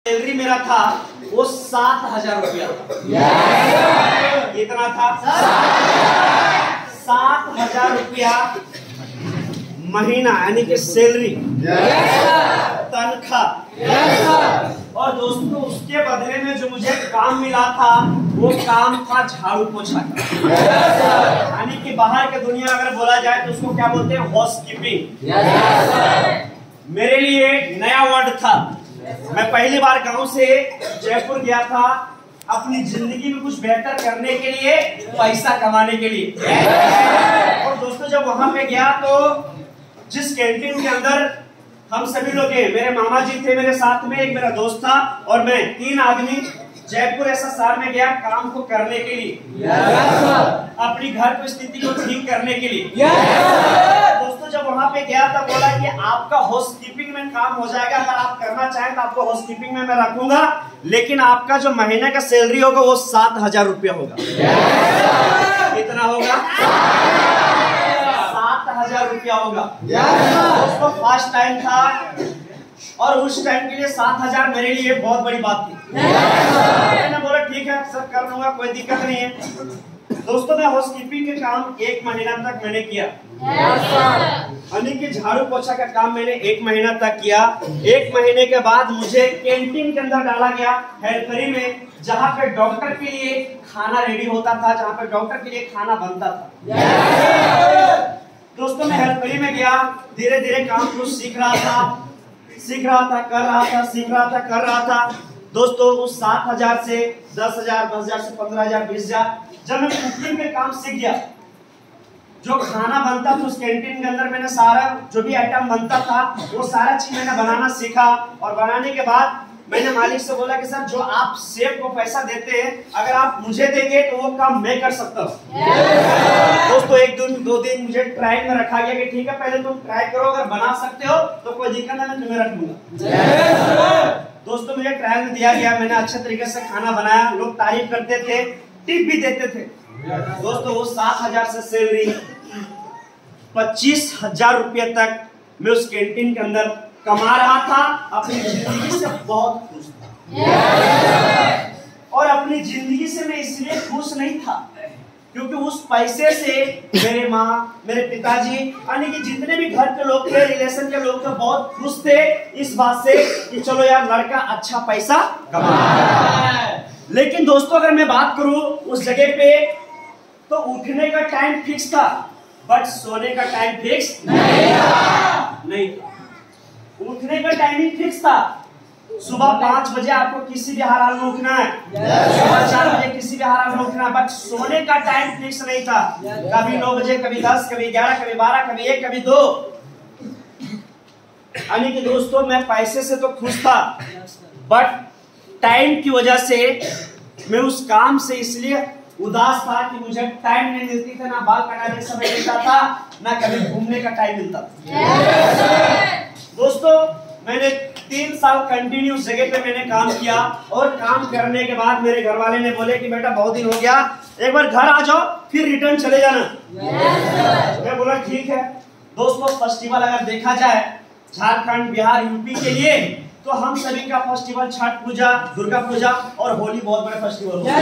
Salary मेरा था वो 7,000 रुपया। कितना था? 7,000 रुपया महीना, यानी कि सैलरी, तनख्वाह। और दोस्तों उसके बदले में जो मुझे काम मिला था वो काम था झाड़ू पोछा का। यानी कि बाहर के दुनिया अगर बोला जाए तो उसको क्या बोलते हैं? हाउसकीपिंग। मेरे लिए नया वर्ड था। मैं पहली बार गांव से जयपुर गया था अपनी जिंदगी में कुछ बेहतर करने के लिए, पैसा कमाने के लिए। और दोस्तों जब वहां पे गया तो जिस कैंटीन के अंदर हम सभी लोग हैं, मेरे मामा जी थे मेरे साथ में, एक मेरा दोस्त था और मैं, 3 आदमी जयपुर ऐसा शहर में गया काम को करने के लिए, अपनी घर की स्थिति को ठीक करने के लिए। दोस्तों जब वहां पे गया तब बोला कि आपका हाउसकीपिंग में काम हो जाएगा, अगर आप करना चाहें तो आपको हाउसकीपिंग में मैं रखूंगा, लेकिन आपका जो महीने का सैलरी होगा वो 7,000 रुपया होगा। कितना होगा? 7,000 रुपया होगा। दोस्तों फर्स्ट टाइम था और उस टाइम के लिए 7,000 मेरे लिए बहुत बड़ी बात थी। मैंने बोला ठीक है सर कर लूंगा, कोई दिक्कत नहीं है। दोस्तों मैं हाउसकीपिंग के काम 1 महीना तक मैंने किया, यानी कि झाड़ू पोछा का काम मैंने 1 महीना तक किया। 1 महीने के बाद मुझे कैंटीन के अंदर डाला गया, हेल्परी में, जहाँ पे डॉक्टर के लिए खाना रेडी होता था, जहाँ पे डॉक्टर के लिए खाना बनता था। दोस्तों मैं हेल्परी में गया, धीरे धीरे काम को सीख रहा था, कर रहा था। दोस्तों उस 7,000 से 10,000, 10,000 से 15,000, 20,000, जब मैं कुकिंग के काम सीख गया, जो खाना बनता था उस कैंटीन के अंदर मैंने सारा जो भी आइटम बनता था वो सारा चीज मैंने बनाना सीखा। और बनाने के बाद मैंने मालिक से बोला कि सर जो आप शेफ को पैसा देते हैं अगर आप मुझे देंगे तो वो काम मैं कर सकता हूँ। दोस्तों 1 दिन 2 दिन मुझे ट्रायल में रखा गया कि ठीक है पहले तुम ट्राई करो, अगर बना सकते हो तो कोई दिक्कत नहीं, मैं तुम्हें रख लूंगा। दोस्तों मुझे ट्रायल में दिया गया, मैंने अच्छे तरीके से खाना बनाया, लोग तारीफ करते थे, टिप भी देते थे। दोस्तों वो 7,000 से सैलरी 25,000 रुपये तक मैं उस कैंटीन के अंदर कमा रहा था। अपनी जिंदगी से बहुत खुश था और अपनी जिंदगी से मैं इसलिए खुश नहीं था क्योंकि उस पैसे से मेरे माँ, मेरे पिताजी, यानी कि जितने भी घर के लोग थे, रिलेशन के लोग थे, बहुत खुश थे इस बात से कि चलो यार लड़का अच्छा पैसा कमा रहा है। लेकिन दोस्तों अगर मैं बात करूं उस जगह पे तो उठने का टाइम फिक्स था बट सोने का टाइम फिक्स नहीं था। उठने का टाइमिंग फिक्स था, सुबह 5 बजे आपको किसी भी हाल में उठना है, सुबह 4 बजे किसी भी हाल में उठना है, बट सोने का टाइम फिक्स नहीं था। कभी 9 बजे, कभी 10, कभी 11, कभी 12, कभी 1, कभी 2। यानी कि दोस्तों मैं पैसे से तो खुश था बट टाइम की वजह से मैं उस काम से इसलिए उदास था कि मुझे टाइम नहीं मिलती था, ना बाल कटाने का समय मिलता था, ना कभी घूमने का टाइम मिलता था। दोस्तों मैंने 3 साल कंटिन्यू उस जगह पे मैंने काम किया और काम करने के बाद मेरे घर वाले ने बोले कि बेटा बहुत दिन हो गया, एक बार घर आ जाओ फिर रिटर्न चले जाना। मैं बोला ठीक है। दोस्तों फेस्टिवल अगर देखा जाए झारखंड, बिहार, यूपी के लिए तो हम सभी का फेस्टिवल छठ पूजा, दुर्गा पूजा और होली बहुत बड़ा फेस्टिवल होता है।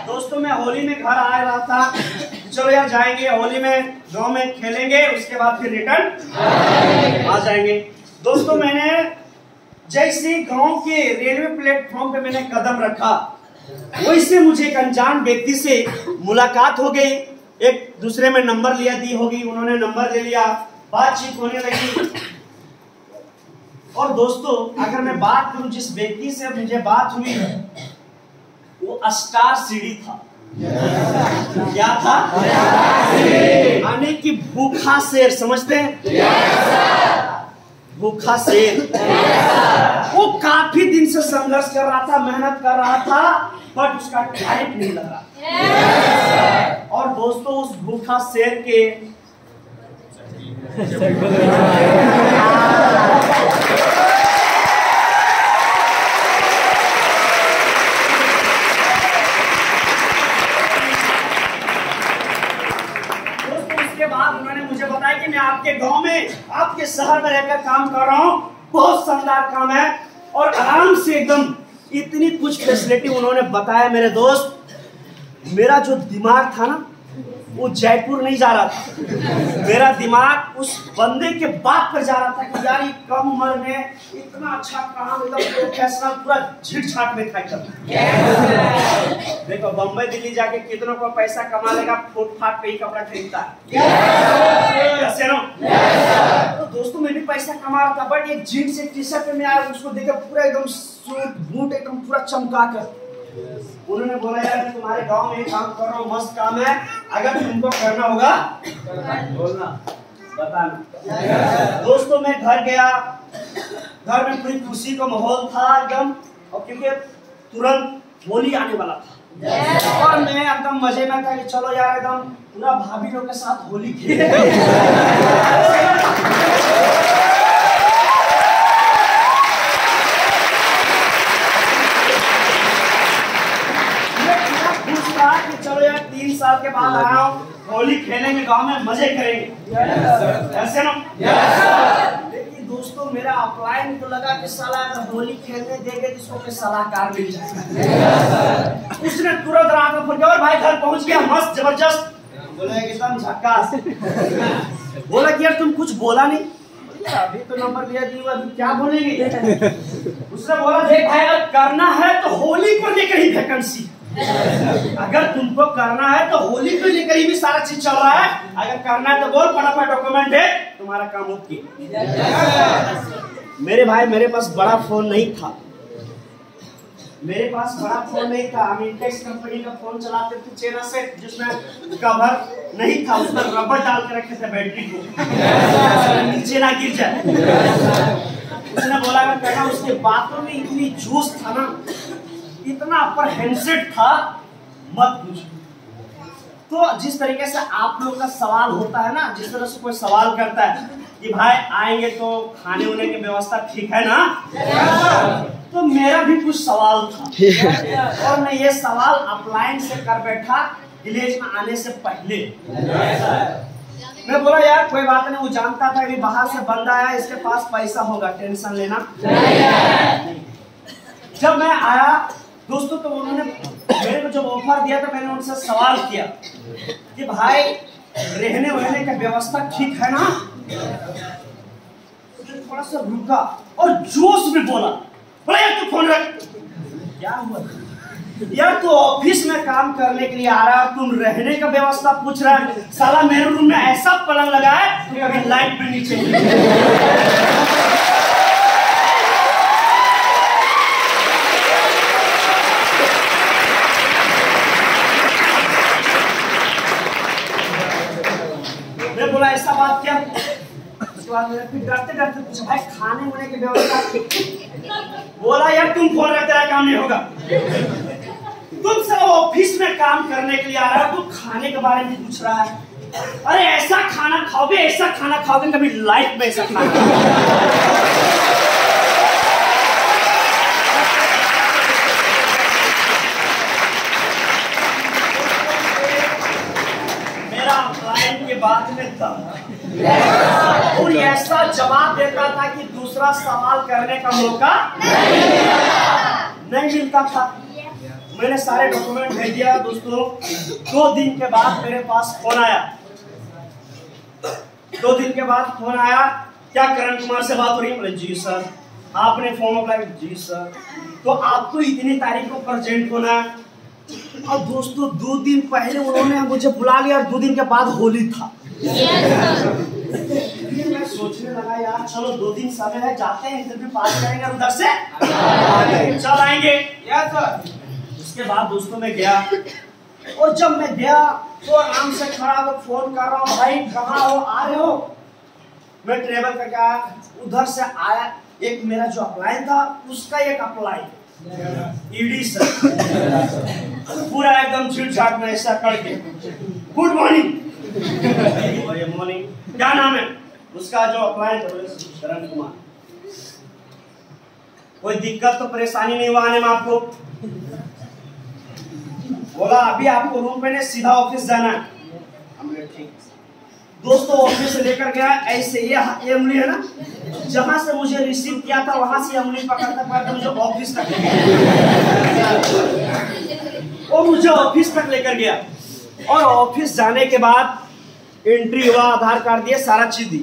दोस्तों मैं होली में घर आ रहा था, चलो यार जाएंगे होली में गांव में खेलेंगे, उसके बाद फिर रिटर्न आ जाएंगे। दोस्तों मैंने जैसे गांव के रेलवे प्लेटफॉर्म पे मैंने कदम रखा वैसे मुझे एक अनजान व्यक्ति से मुलाकात हो गई, एक दूसरे में नंबर लिया दी होगी, उन्होंने नंबर ले लिया, बातचीत होने लगी। और दोस्तों अगर मैं बात करूं जिस व्यक्ति से मुझे बात हुई वो स्टार सीडी था। क्या था? यानी कि भूखा शेर, समझते हैं? भूखा शेर। वो काफी दिन से संघर्ष कर रहा था, मेहनत कर रहा था बट उसका टाइम नहीं लग रहा। और दोस्तों उस भूखा शेर के उसके बाद उन्होंने मुझे बताया कि मैं आपके गांव में, आपके शहर में रहकर काम कर रहा हूं, बहुत शानदार काम है और आराम से एकदम इतनी कुछ फैसिलिटी उन्होंने बताया मेरे दोस्त। मेरा जो दिमाग था ना वो जयपुर नहीं जा रहा था, मेरा दिमाग उस बंदे के बात पर जा रहा था कि यार ये कम उम्र में इतना अच्छा काम, एकदम प्रोफेशनल, पूरा झिट छाट में था एकदम। देखो बम्बई दिल्ली जाके कितनों को पैसा कमा लेगा, फुटपाथ पे ही कपड़ा खरीदता है, ऐसे ना। तो दोस्तों मैं भी पैसा कमा रहा था, बट एक जीन्स से टी शर्ट में आया, उसको देखा पूरा एकदम सूट बूट एकदम पूरा चमका कर। उन्होंने बोला यार तुम्हारे गांव में काम कर रहा हूँ, मस्त काम है, अगर तुमको करना होगा बोलना, बताना। दोस्तों मैं घर गया, घर में पूरी खुशी का माहौल था एकदम, और क्योंकि तुरंत होली आने वाला था और मैं एकदम मजे में था कि चलो यार एकदम पूरा भाभी लोग के साथ होली खेले। चलो यार 3 साल के बाद आया हूँ, होली खेलेंगे गांव में, मजे करेंगे, ऐसे ना। लेकिन दोस्तों मेरा अपलाइन तो लगा कि साला अगर होली खेलने देंगे तो इसको सलाहकार मिल जाएगा। उसने तुरंत रात में फोन किया और भाई घर पहुंच गया, मस्त जबरदस्त, बोला एकदम झक्कास। बोला कि यार तुम कुछ बोला नहीं, अभी तो नंबर लिया दी, अभी क्या बोलेगी। उसने बोला देख भाई अगर करना है तो होली को लेकर ही वैकेंसी, अगर तुमको करना है तो होली को लेकर ही भी सारा चीज चल रहा है, अगर करना है तो बोल, फटाफट डॉक्यूमेंट दे, तुम्हारा काम ओके। मेरे भाई मेरे पास बड़ा फोन नहीं था, मेरे पास बड़ा फोन नहीं था, हम इंटेक्स कंपनी का फोन चलाते थे चेना से, जिसमें कवर नहीं था, उसमें रबर डाल के रखे थे बैटरी को नीचे ना गिर जाए। उसने बोला अगर करना, उसके बातों में इतनी जोश था ना, इतना अपर हैंडसेट था मत पूछो। तो जिस तरीके से आप लोग का सवाल होता है ना, जिस तरह से कोई सवाल करता है कि भाई आएंगे तो खाने वाने की व्यवस्था ठीक है ना, तो मेरा भी कुछ सवाल था और मैं ये सवाल अपलाइन से कर बैठा विलेज में आने से पहले। मैं बोला यार कोई बात नहीं, वो जानता था कि बाहर से बंदा आया, इसके पास पैसा होगा, टेंशन लेना। जब मैं आया दोस्तों तो उन्होंने मेरे को जब ऑफर दिया तो मैंने उनसे सवाल किया कि भाई रहने वहने की व्यवस्था ठीक है ना। थोड़ा सा रुका और जोश में बोला यार तू फोन रख, क्या हुआ यार, तू ऑफिस में काम करने के लिए आ रहा है, तुम रहने का व्यवस्था पूछ रहा है। साला मेरे रूम में ऐसा पलंग लगा है कि कभी लाइट भी नीचे बोला ऐसा बात क्या। उसके बाद मैंने फिर डरते डरते पूछा भाई खाने वाने की व्यवस्था। बोला यार तुम फोन रखते रहा काम नहीं होगा, तुम सब ऑफिस में काम करने के लिए आ रहा हो, तुम खाने के बारे में पूछ रहा है। अरे ऐसा खाना खाओगे, ऐसा खाना खाओगे कभी लाइफ में ऐसा खाना। बात में था और ऐसा जवाब देता था कि दूसरा सवाल करने का मौका नहीं मिलता था। मैंने सारे डॉक्यूमेंट भेज दिया दोस्तों। 2 दिन के बाद मेरे पास फोन आया, 2 दिन के बाद फोन आया, क्या करण कुमार से बात हो रही है? बोले जी सर। आपने फॉर्म अप्लाई? जी सर। तो आपको इतनी तारीख को प्रेजेंट होना है। और दोस्तों 2 दिन पहले उन्होंने मुझे बुला लिया और 2 दिन के बाद होली था। मैं सोचने लगा यार चलो 2 दिन समय है, जाते हैं इंटरव्यू पास करेंगे उधर से चल आएंगे। Yes sir. उसके बाद दोस्तों मैं गया और जब मैं गया तो आराम से खड़ा होकर फोन कर रहा हूँ, भाई कहाँ हो, आ रहे हो? मैं ट्रेवल करके आया, उधर से आया, एक मेरा जो अप्लाई था उसका एक अप्लाई ईडी सर पूरा एकदम झिट-झट में ऐसा करके गुड मॉर्निंग। मॉर्निंग, क्या नाम है उसका जो अप्लाई था? करण कुमार। कोई दिक्कत तो परेशानी नहीं हुआ आने में आपको? बोला अभी आपको रूम पे नहीं सीधा ऑफिस जाना है। हमने ठीक। दोस्तों ऑफिस से लेकर गया ऐसे, ये उंगली है ना, जहां से मुझे रिसीव किया था वहां से उंगली पकड़ते पकड़ते मुझे ऑफिस तक वो मुझे ऑफिस तक लेकर गया। और ऑफिस जाने के बाद एंट्री हुआ, आधार कार्ड दिए, सारा चीज दी।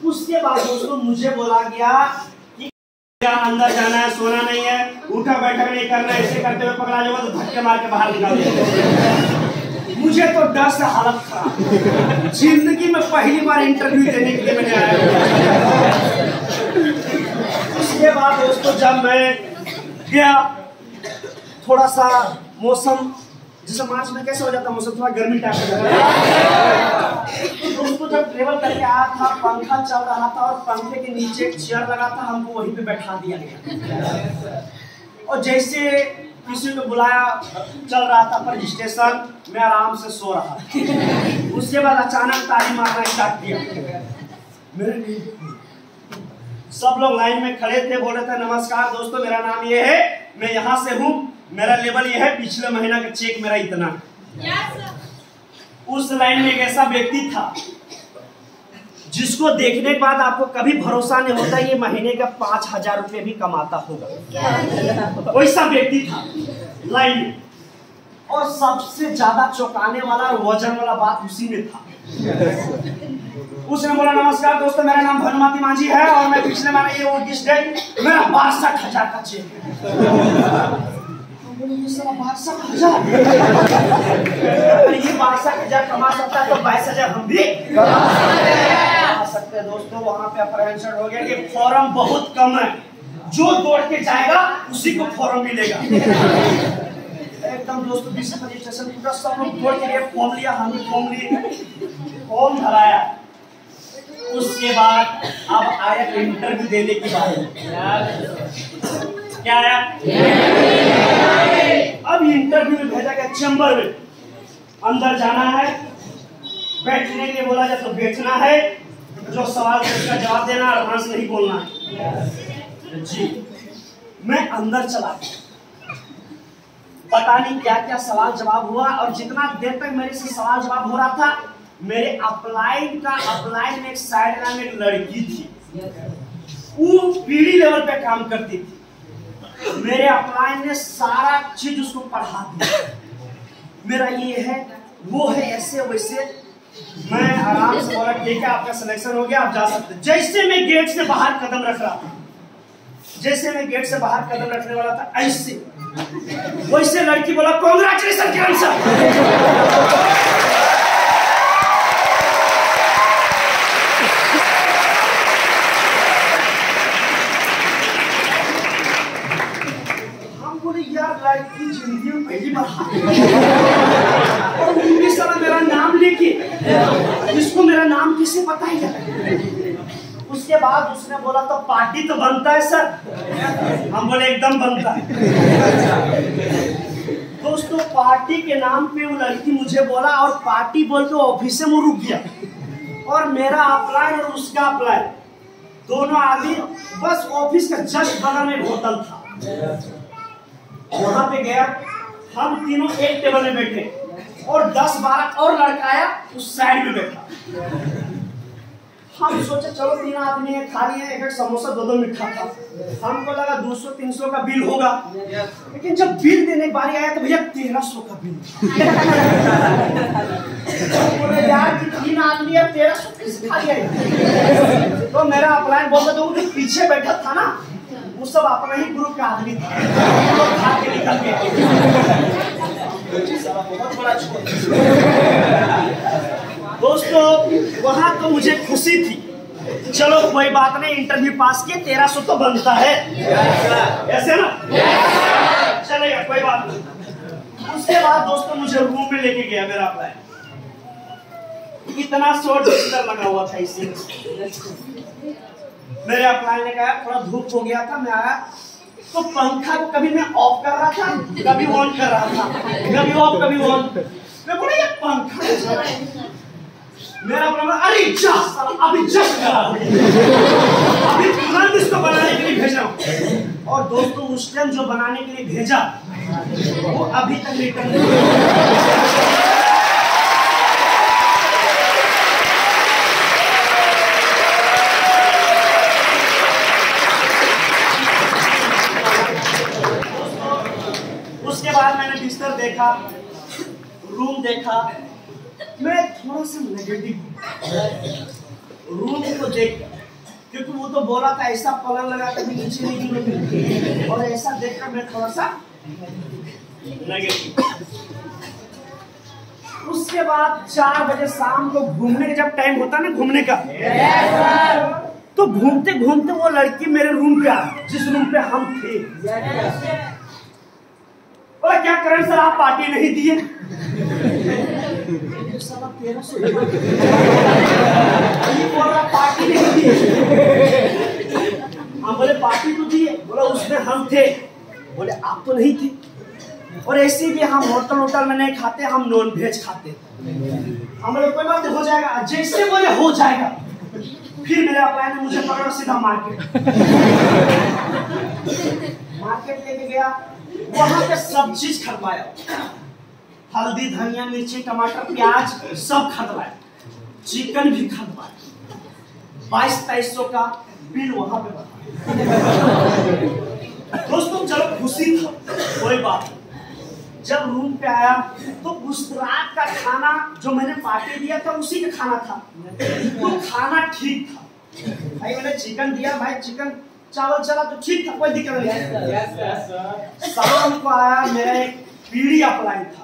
उसके बाद दोस्तों मुझे बोला गया कि अंदर जाना है, सोना नहीं है, उठा बैठक नहीं करना है, ऐसे करते हुए पकड़ा जाओगे तो धक्के मार के बाहर निकाल देंगे। मुझे तो डर से हालत खराब, जिंदगी में पहली बार इंटरव्यू देने के लिए मैंने आया। उसके बाद दोस्तों जब मैं गया, थोड़ा सा मौसम जैसे मार्च में कैसे हो जाता मौसम, थोड़ा गर्मी टाइप का। दोस्तों जब ट्रेवल करके आया था, पंखा चल रहा था और पंखे के नीचे एक चेयर लगा था, हमको वहीं पे बैठा दिया गया। और जैसे किसी को बुलाया, चल रहा था पर स्टेशन, मैं आराम से सो रहा। उसके बाद अचानक ताली मारना स्टार्ट किया। मेरे सब लोग लाइन में खड़े थे, बोल रहे थे नमस्कार दोस्तों, मेरा नाम ये है, मैं यहाँ से हूँ, मेरा लेवल ये है, पिछले महीना का चेक मेरा इतना। उस लाइन में एक ऐसा व्यक्ति था जिसको देखने के बाद आपको कभी भरोसा नहीं होता ये महीने का 5,000 रुपये भी कमाता होगा। वैसा व्यक्ति था लाइन में। और सबसे ज्यादा चौंकाने वाला और वजन वाला बात उसी में था। उसने बोला नमस्कार दोस्तों, मेरा नाम भानुमती मांझी है और मैं पिछले महीने ये उनकी डेट मेरा 62,000 का चेक है। ये 62,000 ये 62,000 कमा सकता है तो 22,000 हम भी कमा सकते हैं। दोस्तों वहां पे अप्रहेंशन हो गया कि फॉर्म बहुत कम है, जो दौड़ के जाएगा उसी को फॉर्म मिलेगा। एकदम दोस्तों बीसी रजिस्ट्रेशन पूरा सब लोग दौड़ के लिए फॉर्म लिया, हम भी फॉर्म लिए, फॉर्म भराया। उसके बाद अब आया इंटरव्यू देने की बात। क्या आया? अब इंटरव्यू में भेजा गया चैम्बर में, अंदर जाना है, बैठने के लिए बोला जाए तो बैठना है, जो सवाल है उसका जवाब देना, एडवांस नहीं बोलना है जी। मैं अंदर चला गया, पता नहीं क्या क्या सवाल जवाब हुआ। और जितना देर तक मेरे से सवाल जवाब हो रहा था, मेरे अपलाइन में एक साइड में एक लड़की थी, वो पीडी लेवल पे काम करती थी। मेरे अपलाइन ने सारा चीज उसको पढ़ा दिया, मेरा ये है वो है ऐसे वैसे। मैं आराम से बोला ठीक है आपका सिलेक्शन हो गया, आप जा सकते हैं। जैसे मैं गेट से बाहर कदम रख रहा था, जैसे मैं गेट से बाहर कदम रखने वाला था, ऐसे वैसे लड़की बोला कांग्रेचुलेशन किरण सर। जिंदगी में पहली बार और उनकी सारा मेरा नाम लेके, इसको मेरा नाम किसे पता ही है। उसके बाद उसने बोला तो पार्टी तो बनता है सर, हम बोले एकदम बनता है। दोस्तों पार्टी के नाम पे वो लड़की मुझे बोला और पार्टी बोल के ऑफिस में रुक गया। और मेरा अप्लाइन और उसका अप्लाइन दोनों आदमी बस ऑफिस का जस्ट बगल में होटल था, वहां पे गया। हम तीनों एक टेबल में बैठे और 10-12 और लड़का आया उस साइड में बैठा। हम सोचे चलो 3 आदमी है, खा लिए, एक समोसा 2 मिठा था। हमको लगा 200-300 का बिल होगा, लेकिन जब बिल देने की बारी आया तो भैया 1300 का बिल। बोले यार 3 आदमी है 1300 कैसे खा लिया? तो मेरा अपलाइन बोलता था वो पीछे बैठा था ना, वो सब अपना ही ग्रुप का आदमी था, तो खा के निकल गए। बहुत बड़ा दोस्तों वहां तो मुझे खुशी थी, चलो कोई बात नहीं, इंटरव्यू पास किए 1300 तो बनता है, ऐसे ना चलेगा, कोई बात नहीं। उसके बाद दोस्तों मुझे रूम में लेके गया मेरा अप्लाई, इतना शॉर्ट बिस्तर लगा हुआ था इसी। मेरे अप्लाई ने कहा थोड़ा धूप हो गया था, मैं आया तो पंखा को कभी मैं ऑफ कर रहा था, कभी ऑन कर रहा था, कभी ऑफ कभी ऑन। मैं बोला ये पंखा मेरा प्रॉब्लम, अरे अभी जस्ट करा, अभी तुरंत इसको बनाने के लिए भेजा। और दोस्तों उस टाइम जो बनाने के लिए भेजा वो अभी तक रिटर्न नहीं। देखा, रूम देखा, मैं थोड़ा सा नेगेटिव रूम को देख, क्योंकि वो तो बोला था ऐसा पलंग लगा कभी नीचे नहीं गिरोगे, और ऐसा देखकर मैं थोड़ा सा नेगेटिव। उसके बाद 4 बजे शाम को घूमने का जब टाइम होता ना घूमने का, तो घूमते घूमते वो लड़की मेरे रूम पे आई, जिस रूम पे हम थे। और क्या करें सर, आप पार्टी नहीं दिए? पार्टी नहीं दिए। हम बोले पार्टी तो दिए, बोला उसमें हम थे, बोले आप तो नहीं थे। और ऐसे भी हम होटल में नहीं खाते, हम नॉन वेज खाते। हम बोले कोई बात नहीं, हो जाएगा। जैसे बोले हो जाएगा, फिर मेरे अपाया ने मुझे पकड़ा सीधा मार्केट लेके गया। वहां पे सब चीज खरीदवाया, हल्दी, धनिया, मिर्ची, टमाटर, प्याज सब खरीदवाया, चिकन भी खरीदवाया। 2200-2300 का बिल वहां पे बना। दोस्तों चलो खुशी था, कोई बात नहीं। जब रूम पे आया तो उस रात का खाना जो मैंने पार्टी दिया था उसी का खाना था, तो खाना ठीक था। भाई मैंने चिकन दिया, भाई चिकन चावल चला तो ठीक था, कोई दिक्कत नहीं। शाम को आया, मेरा एक पीढ़ी अप्लाई था,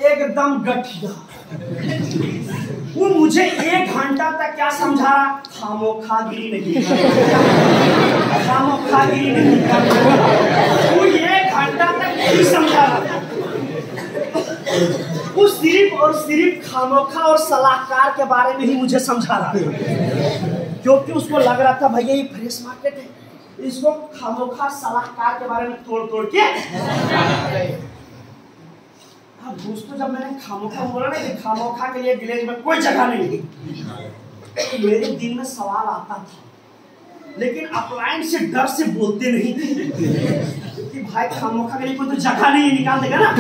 एकदम गठिया। वो मुझे 1 घंटा तक क्या समझा रहा, खामोखागिरी नहीं, खामोखागिरी नहीं। वो 1 घंटा तक यही समझा रहा। वो सिर्फ और सिर्फ खामोखा और सलाहकार के बारे में ही मुझे समझा रहा, क्योंकि उसको लग रहा था भैया ये फ्रेश मार्केट है, इसको खामोखा सलाहकार के बारे में तोड़ के। हाँ दोस्तों, जब मैंने खामोखा बोला ना कि खामोखा के लिए विलेज में कोई जगह नहीं, तो मेरे दिल में सवाल आता था, लेकिन अपलाइन से डर से बोलते नहीं थे कि भाई खामोखा के लिए कोई तो जगह नहीं, निकाल देगा ना,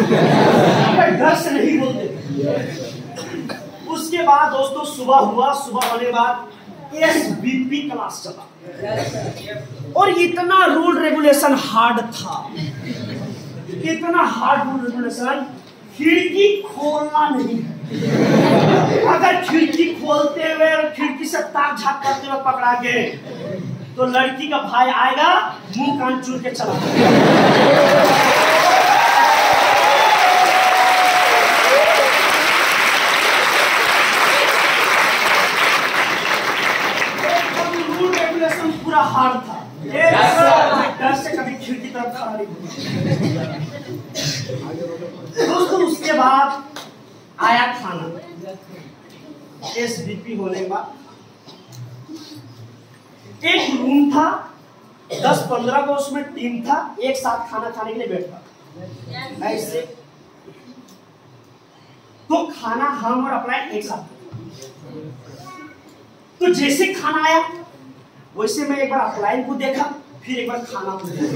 डर से नहीं बोलते। उसके बाद दोस्तों सुबह हुआ, सुबह होने के बाद SBP क्लास चला, और इतना रूल रेगुलेशन हार्ड था, इतना हार्ड रूल रेगुलेशन। खिड़की खोलना नहीं है, अगर खिड़की खोलते हुए और खिड़की से ताक झाक करते हुए पकड़ा गए तो लड़की का भाई आएगा, मुंह कान चूर के चला। रूल रेगुलेशन पूरा हार्ड था, डर से कभी खिड़की तरफ खड़ा नहीं। दोस्तों उसके बाद आया खाना। SBP होने के बाद एक रूम था, 10-15 का उसमें टीम था, एक साथ खाना खाने के लिए बैठा ऐसे। तो खाना हम और अप्लाई एक साथ, तो जैसे खाना आया वैसे मैं एक बार अप्लाई को देखा, फिर एक बार खाना को देखा,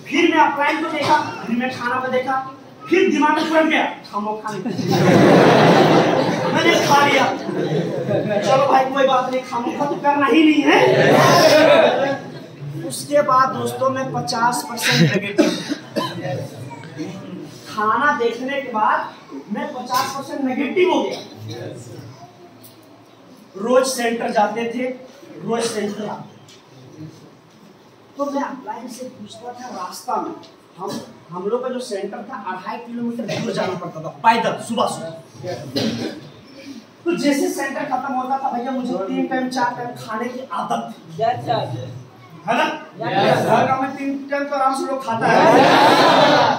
फिर मैं अप्लाई को देखा, फिर मैं खाना को देखा, फिर दिमाग में पड़ गया खामोखा मैंने खा लिया। चलो भाई कोई बात नहीं, खामोखा तो करना ही नहीं है। उसके बाद दोस्तों मैं 50% नेगेटिव, खाना देखने के बाद मैं 50% नेगेटिव हो गया। रोज सेंटर जाते थे, रोज सेंटर आते, तो मैं अप्लाई से पूछता था, रास्ता में हम लोग का जो सेंटर था 2.5 किलोमीटर दूर जाना पड़ता था पैदल सुबह। तो जैसे सेंटर खत्म होता था भैया, मुझे 3 टाइम 4 टाइम खाने की आदत थी, है ना? घर का में 3 टाइम तो आराम से लोग खाता है,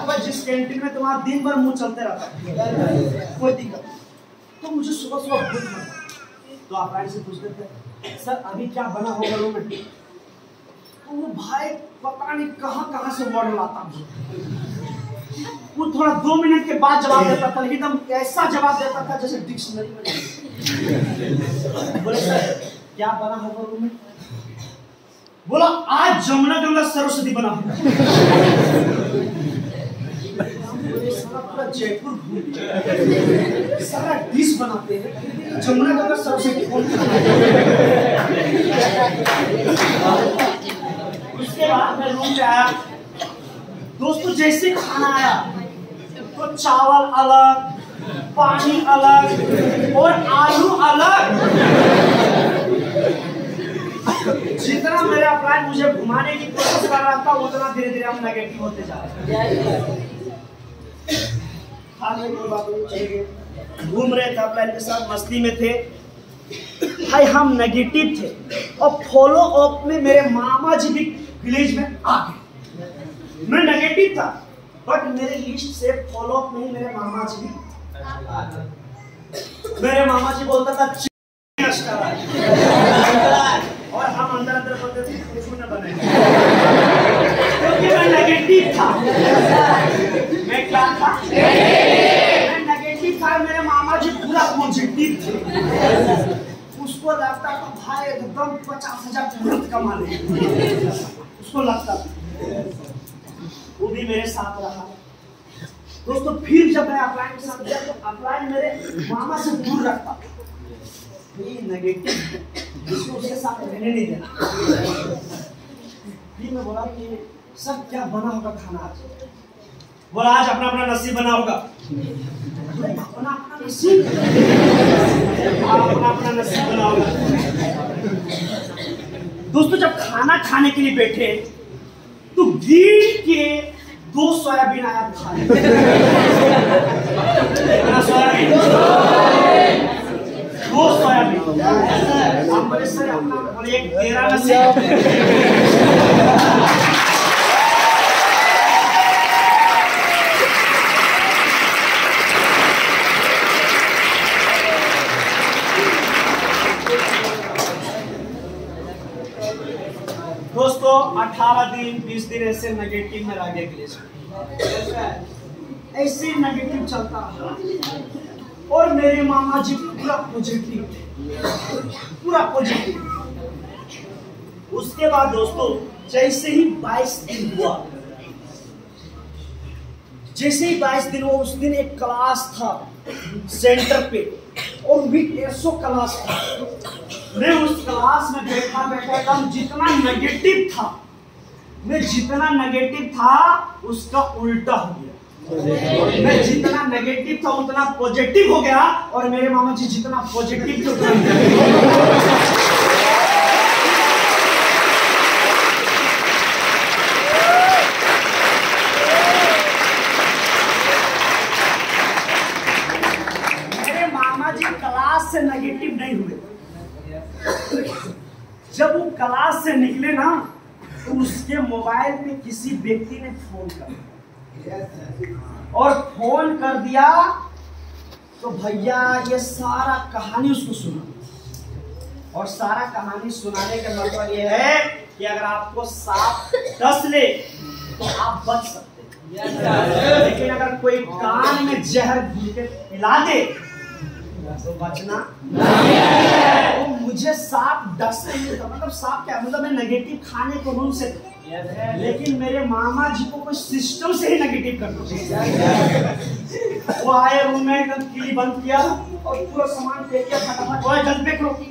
तो जिस कैंटीन में तुम्हारा दिन भर मुंह चलते रहता है, कोई दिक्कत। तो मुझे सुबह सुबह भूख लगता, तो अप्लाई से पूछते थे सर अभी क्या बना होगा रूम में? तो वो भाई पता नहीं कहाँ से वर्ड लाता, वो थोड़ा 2 मिनट के बाद जवाब देता था, एकदम ऐसा जवाब देता था जैसे डिक्शनरी में। बोले सर क्या बना होगा रूम में? बोला आज जमुना सरस्वती बना होगा। जयपुर सारा डिश बनाते हैं, जमुना सरस्वती। उसके बाद मैं रूम पे आया, दोस्तों जैसे खाना आया तो चावल अलग, पानी अलग और आलू अलग। जितना मेरा अपलाइन मुझे घुमाने की कोशिश कर रहा था उतना धीरे धीरे हम नेगेटिव होते जा रहे। घूम रहे थे अपलाइन के साथ, मस्ती में थे भाई, हम नेगेटिव थे और फॉलो अप में मेरे मामा जी भी विलेज में आ गए। मैं नेगेटिव था बट मेरे लिस्ट से फॉलो अप में मेरे मामा जी भी। मेरे मामा जी बोलता था और हम अंदर अंदर बोलते थे कुछ न बने, क्योंकि मैं नेगेटिव था। मैं क्या था? मैं नेगेटिव था। मेरे मामा जी पूरा पॉजिटिव थे। उसको लगता था भाई एकदम 50,000 तुरंत कमा ले, उसको लगता था। वो भी मेरे साथ रहा। दोस्तों फिर जब मैं अपलाइन के साथ गया तो अपलाइन मेरे मामा से दूर रखता, ये नेगेटिव, इसको उसके साथ रहने नहीं देना। फिर मैं बोला कि सब क्या बना होगा खाना आज? बोला आज अपना अपना नसीब बना होगा। अपना अपना नसीब, अपना अपना नसीब बना होगा। दोस्तों जब खाना खाने के लिए बैठे तो गिर के 2 सोयाबीन आया खाने। Soybean 2 soybean. हम बोले सर अपना बोले एक तेरा नसीब। दोस्तों 18 दिन 20 दिन ऐसे नेगेटिव में रह गए ग्लेस, ऐसे नेगेटिव चलता रहा और मेरे मामा जी पूरा पॉजिटिव थे, पूरा पॉजिटिव। उसके बाद दोस्तों जैसे ही 22 दिन हुआ, जैसे ही 22 दिन हुआ, उस दिन एक क्लास था सेंटर पे और भी 150 क्लास था। मैं उस क्लास में बैठा एकदम जितना नेगेटिव था, मैं जितना नेगेटिव था उसका उल्टा हो गया। मैं जितना नेगेटिव था उतना पॉजिटिव हो गया और मेरे मामा जी जितना पॉजिटिव थे उतना मेरे मामा जी क्लास से नेगेटिव नहीं हुए। जब वो क्लास से निकले ना तो उसके मोबाइल पे किसी व्यक्ति ने फोन कर और फोन कर दिया तो भैया ये सारा कहानी उसको सुना। और सारा कहानी सुनाने का मतलब ये है कि अगर आपको सांप डस ले तो आप बच सकते हैं, लेकिन अगर कोई कान में जहर घुल के पिला दे तो बचना नहीं है। वो मुझे सांप डस नहीं था, मतलब सांप क्या मतलब मैं नेगेटिव खाने को रूम से, लेकिन मेरे मामा जी को कोई सिस्टम से ही नेगेटिव करना। वो आए रूम में एकदम किली बंद किया और पूरा सामान फेंक किया, फटाफट वो जल्द पे रोकी।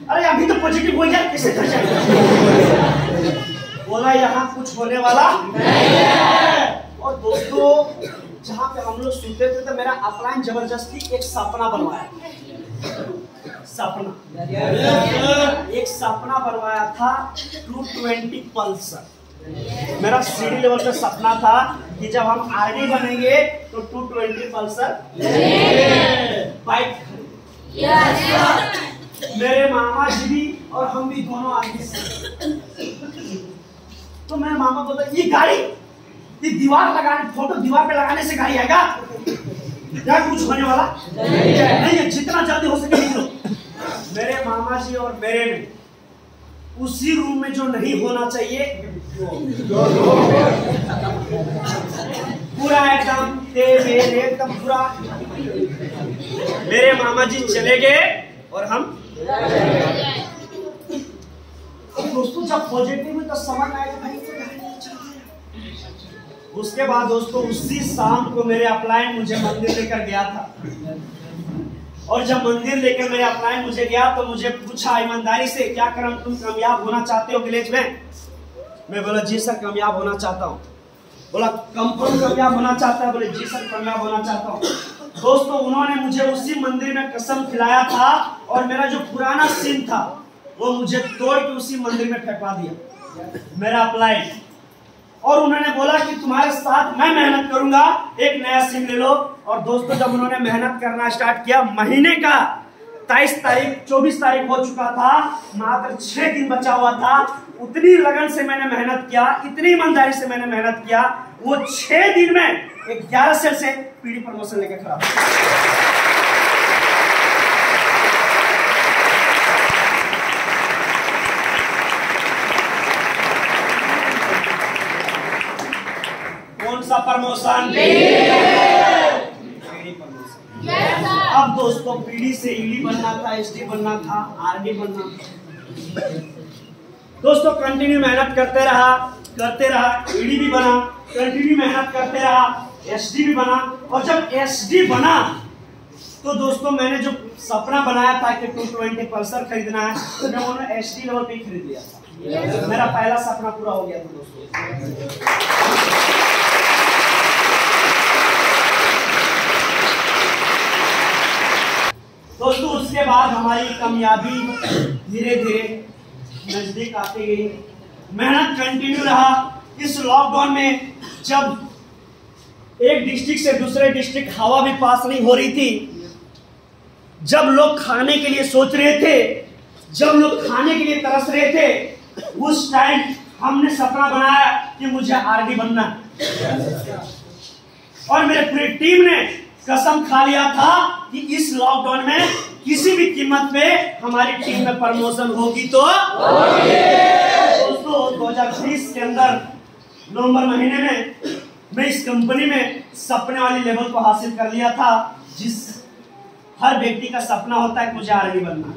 अरे अभी तो पॉजिटिव हो जाए, कैसे कर जाएगा? बोला यहाँ कुछ होने वाला नहीं है। और दोस्तों जहाँ पे हम लोग सुनते थे तो मेरा अपलाइन जबरदस्ती एक सपना बनवाया, सपना एक सपना बनवाया था 220 पल्सर। मेरा सीडी लेवल पे सपना था कि जब हम आर्मी बनेंगे तो 220 पल्सर बाइक। मेरे मामा जी भी और हम भी दोनों आर्मी से। तो मेरे मामा बोलता ये गाड़ी, ये दीवार लगाने, फोटो दीवार पे लगाने से गाड़ी आएगा क्या? कुछ होने वाला नहीं है, जितना जल्दी हो सके निकलो। मेरे मामा जी और मेरे में उसी रूम में जो नहीं होना चाहिए पूरा एकदम एकदम पूरा। मेरे मामा जी चले गए और हम दोस्तों जब पॉजिटिव हुई तो समझ आया कि भाई उसके बाद दोस्तों उसी शाम को मेरे अपलाइन मुझे मंदिर लेकर गया था। और जब मंदिर लेकर मेरे अपलाइन मुझे गया तो मुझे पूछा ईमानदारी से, क्या करम तुम कामयाब होना चाहते हो विलेज में? मैं बोला जी सर कामयाब होना चाहता हूँ। बोला कौन कामयाब होना चाहता है? बोले जी सर कामयाब होना चाहता हूँ। दोस्तों उन्होंने मुझे उसी मंदिर में कसम खिलाया था और मेरा जो पुराना सिम था वो मुझे तोड़ के उसी मंदिर में फेंकवा दिया मेरा अपलाइन। और उन्होंने बोला कि तुम्हारे साथ मैं मेहनत करूंगा, एक नया सिम ले लो। और दोस्तों जब उन्होंने मेहनत करना स्टार्ट किया, महीने का 24 तारीख हो चुका था, मात्र 6 दिन बचा हुआ था। उतनी लगन से मैंने मेहनत किया, इतनी ईमानदारी से मैंने मेहनत किया, वो 6 दिन में 11 सेल से पीडी प्रमोशन लेके खड़ा। कौन सा प्रमोशन? अब दोस्तों पीडी से ईडी बनना था, एसडी बनना था, आरडी बनना था। दोस्तों कंटिन्यू मेहनत करते रहा, ईडी भी बना, कंटिन्यू मेहनत करते रहा, एसडी भी बना। और जब एसडी बना तो दोस्तों मैंने जो सपना बनाया था कि 220 पल्सर खरीदना है, तो मैं उन्होंने एसडी लेवल पे खरीद लिया था। मेरा पहला सपना पूरा हो गया था दोस्तों। दोस्तों उसके बाद हमारी कामयाबी धीरे धीरे नजदीक आती गई, मेहनत कंटिन्यू रहा। इस लॉकडाउन में जब एक डिस्ट्रिक्ट से दूसरे डिस्ट्रिक्ट हवा भी पास नहीं हो रही थी, जब लोग खाने के लिए सोच रहे थे, जब लोग खाने के लिए तरस रहे थे, उस टाइम हमने सपना बनाया कि मुझे आरडी बनना। और मेरे पूरी टीम ने कसम खा लिया था कि इस लॉकडाउन में किसी भी कीमत पे हमारी टीम में प्रमोशन होगी तो दोस्तों 2020 के अंदर नवंबर महीने में मैं इस कंपनी में सपने वाली लेवल को हासिल कर लिया था, जिस हर व्यक्ति का सपना होता है कि मुझे आरडी बनना।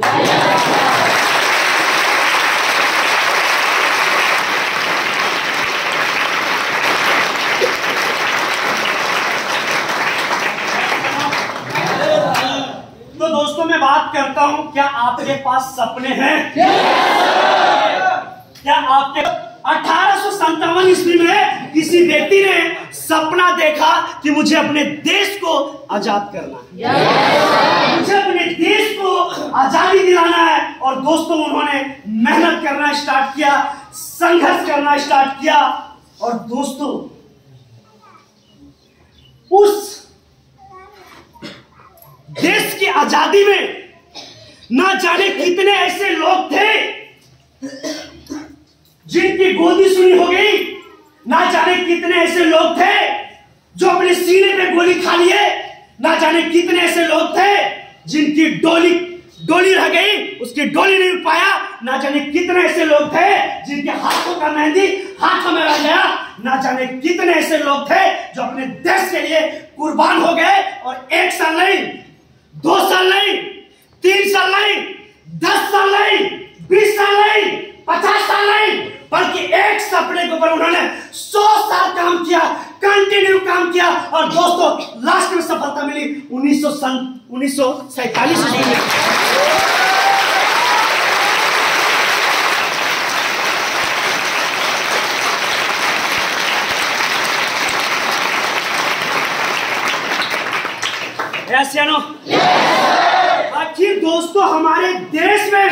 तो दोस्तों मैं बात करता हूं, क्या आपके पास सपने हैं? क्या आपके 1857 ईस्वी में किसी व्यक्ति ने सपना देखा कि मुझे अपने देश को आजाद करना है, मुझे अपने देश को आजादी दिलाना है? और दोस्तों उन्होंने मेहनत करना स्टार्ट किया, संघर्ष करना स्टार्ट किया। और दोस्तों उस देश की आजादी में ना जाने कितने ऐसे लोग थे जिनकी गोदी सुनी हो गई, ना जाने कितने ऐसे लोग थे जो अपने सीने पे गोली खा लिए, ना जाने कितने ऐसे लोग थे जिनकी डोली रह गई, उसकी डोली नहीं पाया, ना जाने कितने ऐसे लोग थे जिनके हाथों का मेहंदी हाथों में रह गया, ना जाने कितने ऐसे लोग थे जो अपने देश के लिए कुर्बान हो गए। और 1 साल नहीं, 2 साल नहीं, 3 साल नहीं, 10 साल नहीं, 20 साल नहीं, 50 साल नहीं, बल्कि एक सपने के ऊपर उन्होंने 100 साल काम किया, कंटिन्यू काम किया। और दोस्तों लास्ट में सफलता मिली 1947 में। आखिर दोस्तों हमारे देश में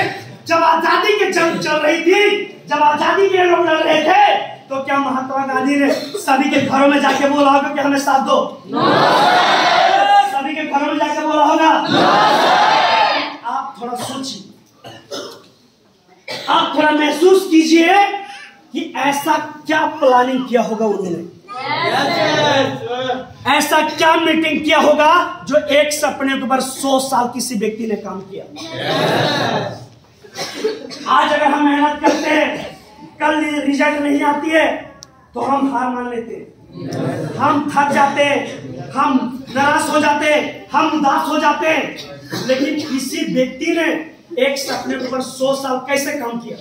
जब आजादी की जंग चल रही थी, जब आजादी के लोग लड़ रहे थे, तो क्या महात्मा गांधी ने सभी के घरों में जाके बोला होगा कि हमें साथ दो? सभी के घरों में जाके बोला होगा? आप थोड़ा सोचिए, आप थोड़ा महसूस कीजिए कि ऐसा क्या प्लानिंग किया होगा उन्होंने, ऐसा क्या मीटिंग किया होगा जो एक सपने के ऊपर 100 साल किसी व्यक्ति ने काम किया। आज अगर हम मेहनत करते हैं, कल रिजल्ट नहीं आती है तो हम हार मान लेते हैं, हम थक जाते हैं, हम नाराज हो जाते हैं, हम उदास हो जाते हैं। लेकिन किसी व्यक्ति ने एक सपने के ऊपर 100 साल कैसे काम किया,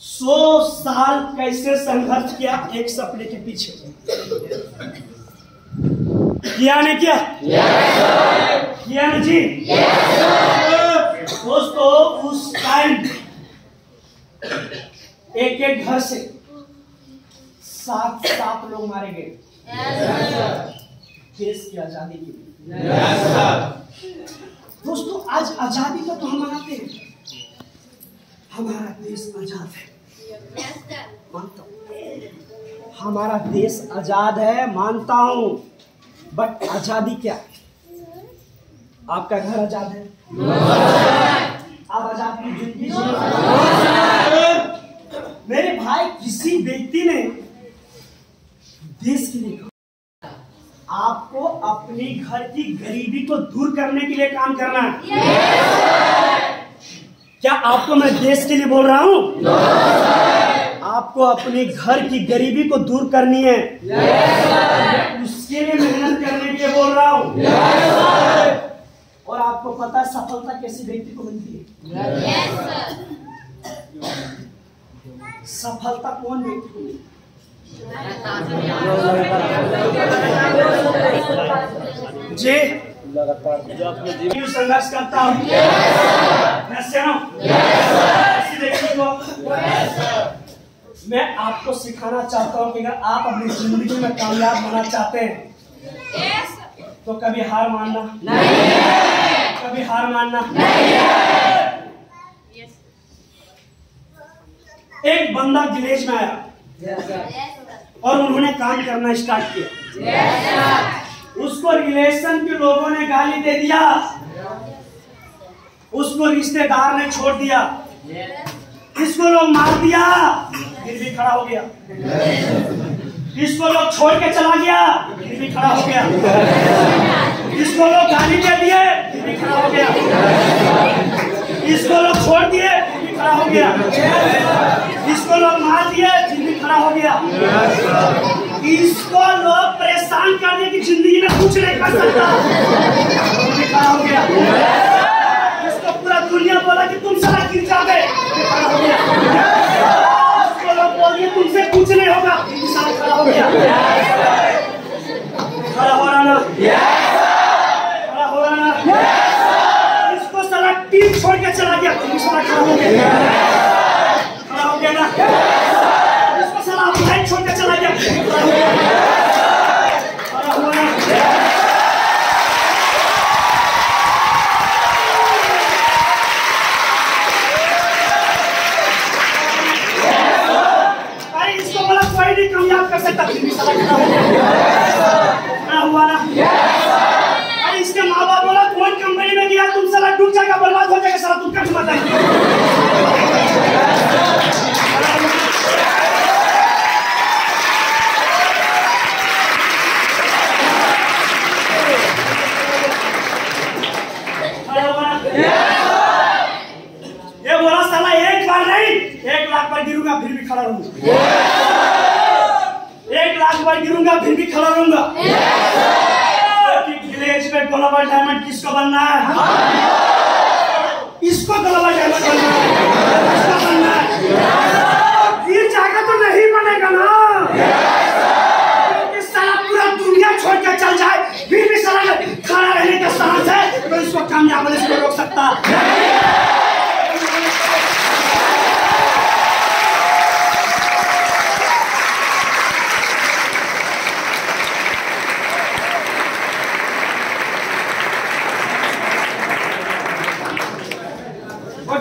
100 साल कैसे संघर्ष किया एक सपने के पीछे। किया नहीं किया? किया ना जी? दोस्तों उस टाइम एक एक घर से 7 लोग मारे गए देश की आजादी के लिए। दोस्तों आज आजादी का तो हम मनाते हैं, हमारा देश आजाद है, मानता हूं हमारा देश आजाद है, मानता हूं, बट आजादी क्या है? आपका घर आजाद है? आप आजाद की जिंदगी जिए? मेरे भाई किसी व्यक्ति ने देश के लिए आपको अपने घर की गरीबी को दूर करने के लिए काम करना है। क्या आपको मैं देश के लिए बोल रहा हूं? आपको अपने घर की गरीबी को दूर करनी है, उसके लिए मेहनत करने के लिए बोल रहा हूं। और आपको पता है सफलता कैसे व्यक्ति को मिलती है? सफलता कौन व्यक्ति को मिलती है? जी जो अपने जीवन संघर्ष करता हूँ मैं आपको सिखाना चाहता हूँ कि अगर आप अपनी जिंदगी में कामयाब होना चाहते हैं तो कभी हार मानना नहीं, कभी हार मानना नहीं। एक बंदा विलेज में आया और उन्होंने काम करना स्टार्ट किया। उसको रिलेशन के लोगों ने गाली दे दिया, उसको रिश्तेदार ने छोड़ दिया, इसको लोग मार दिया, फिर भी खड़ा हो गया। इसको लोग छोड़ के चला गया, फिर भी खड़ा हो गया। इसको लोग गाली दे दिए, फिर भी खड़ा हो गया। इसको लोग छोड़ दिए, फिर भी खड़ा हो गया। इसको लोग मार दिए, फिर भी खड़ा हो गया। इसको लोग परेशान करने की जिंदगी में कुछ नहीं कर सकता, फिर भी खड़ा हो गया। इसको पूरा दुनिया बोला कि तुम सारा गिर जाओगे, खड़ा हो गया। इसको लोग बोलिए तुमसे कुछ नहीं होगा, फिर भी सारा खड़ा हो गया। खड़ा हो रहा ना? खड़ा हो रहा ना? इसको सारा टीम छोड़ के चला गया, फिर भी सारा खड़ा हो गया। खड़ा हो गया ना? इसको सारा भाई छोड़ के चला गया, खड़ा हो गया। खड़ा हुआ ना? अरे इसको बोला कोई नहीं कामयाब कर सकता, फिर भी सारा खड़ा हो गया। खड़ा हुआ ना? अरे इसके माँ बाप बोला कौन कंपनी में गया तुम साला डूब जाएगा, बर्बाद हो जाएगा, साला तुम कट मत ये बोला साला एक बार नहीं 1 लाख बार गिरूंगा फिर भी खड़ा रहूंगा। 1 लाख बार गिरूंगा फिर भी खड़ा रहूंगा। विलेज में ग्लोबल डायमंड किसको बनना है? इसको ग्लोबल डायमंड बनना है, इसको बनना है। गिर जाएगा तो नहीं बनेगा ना, क्योंकि साला पूरा दुनिया छोड़ के चल जाए फिर भी साला खड़ा रहने का साहस है तो इसको कामयाब होने से रोक सकता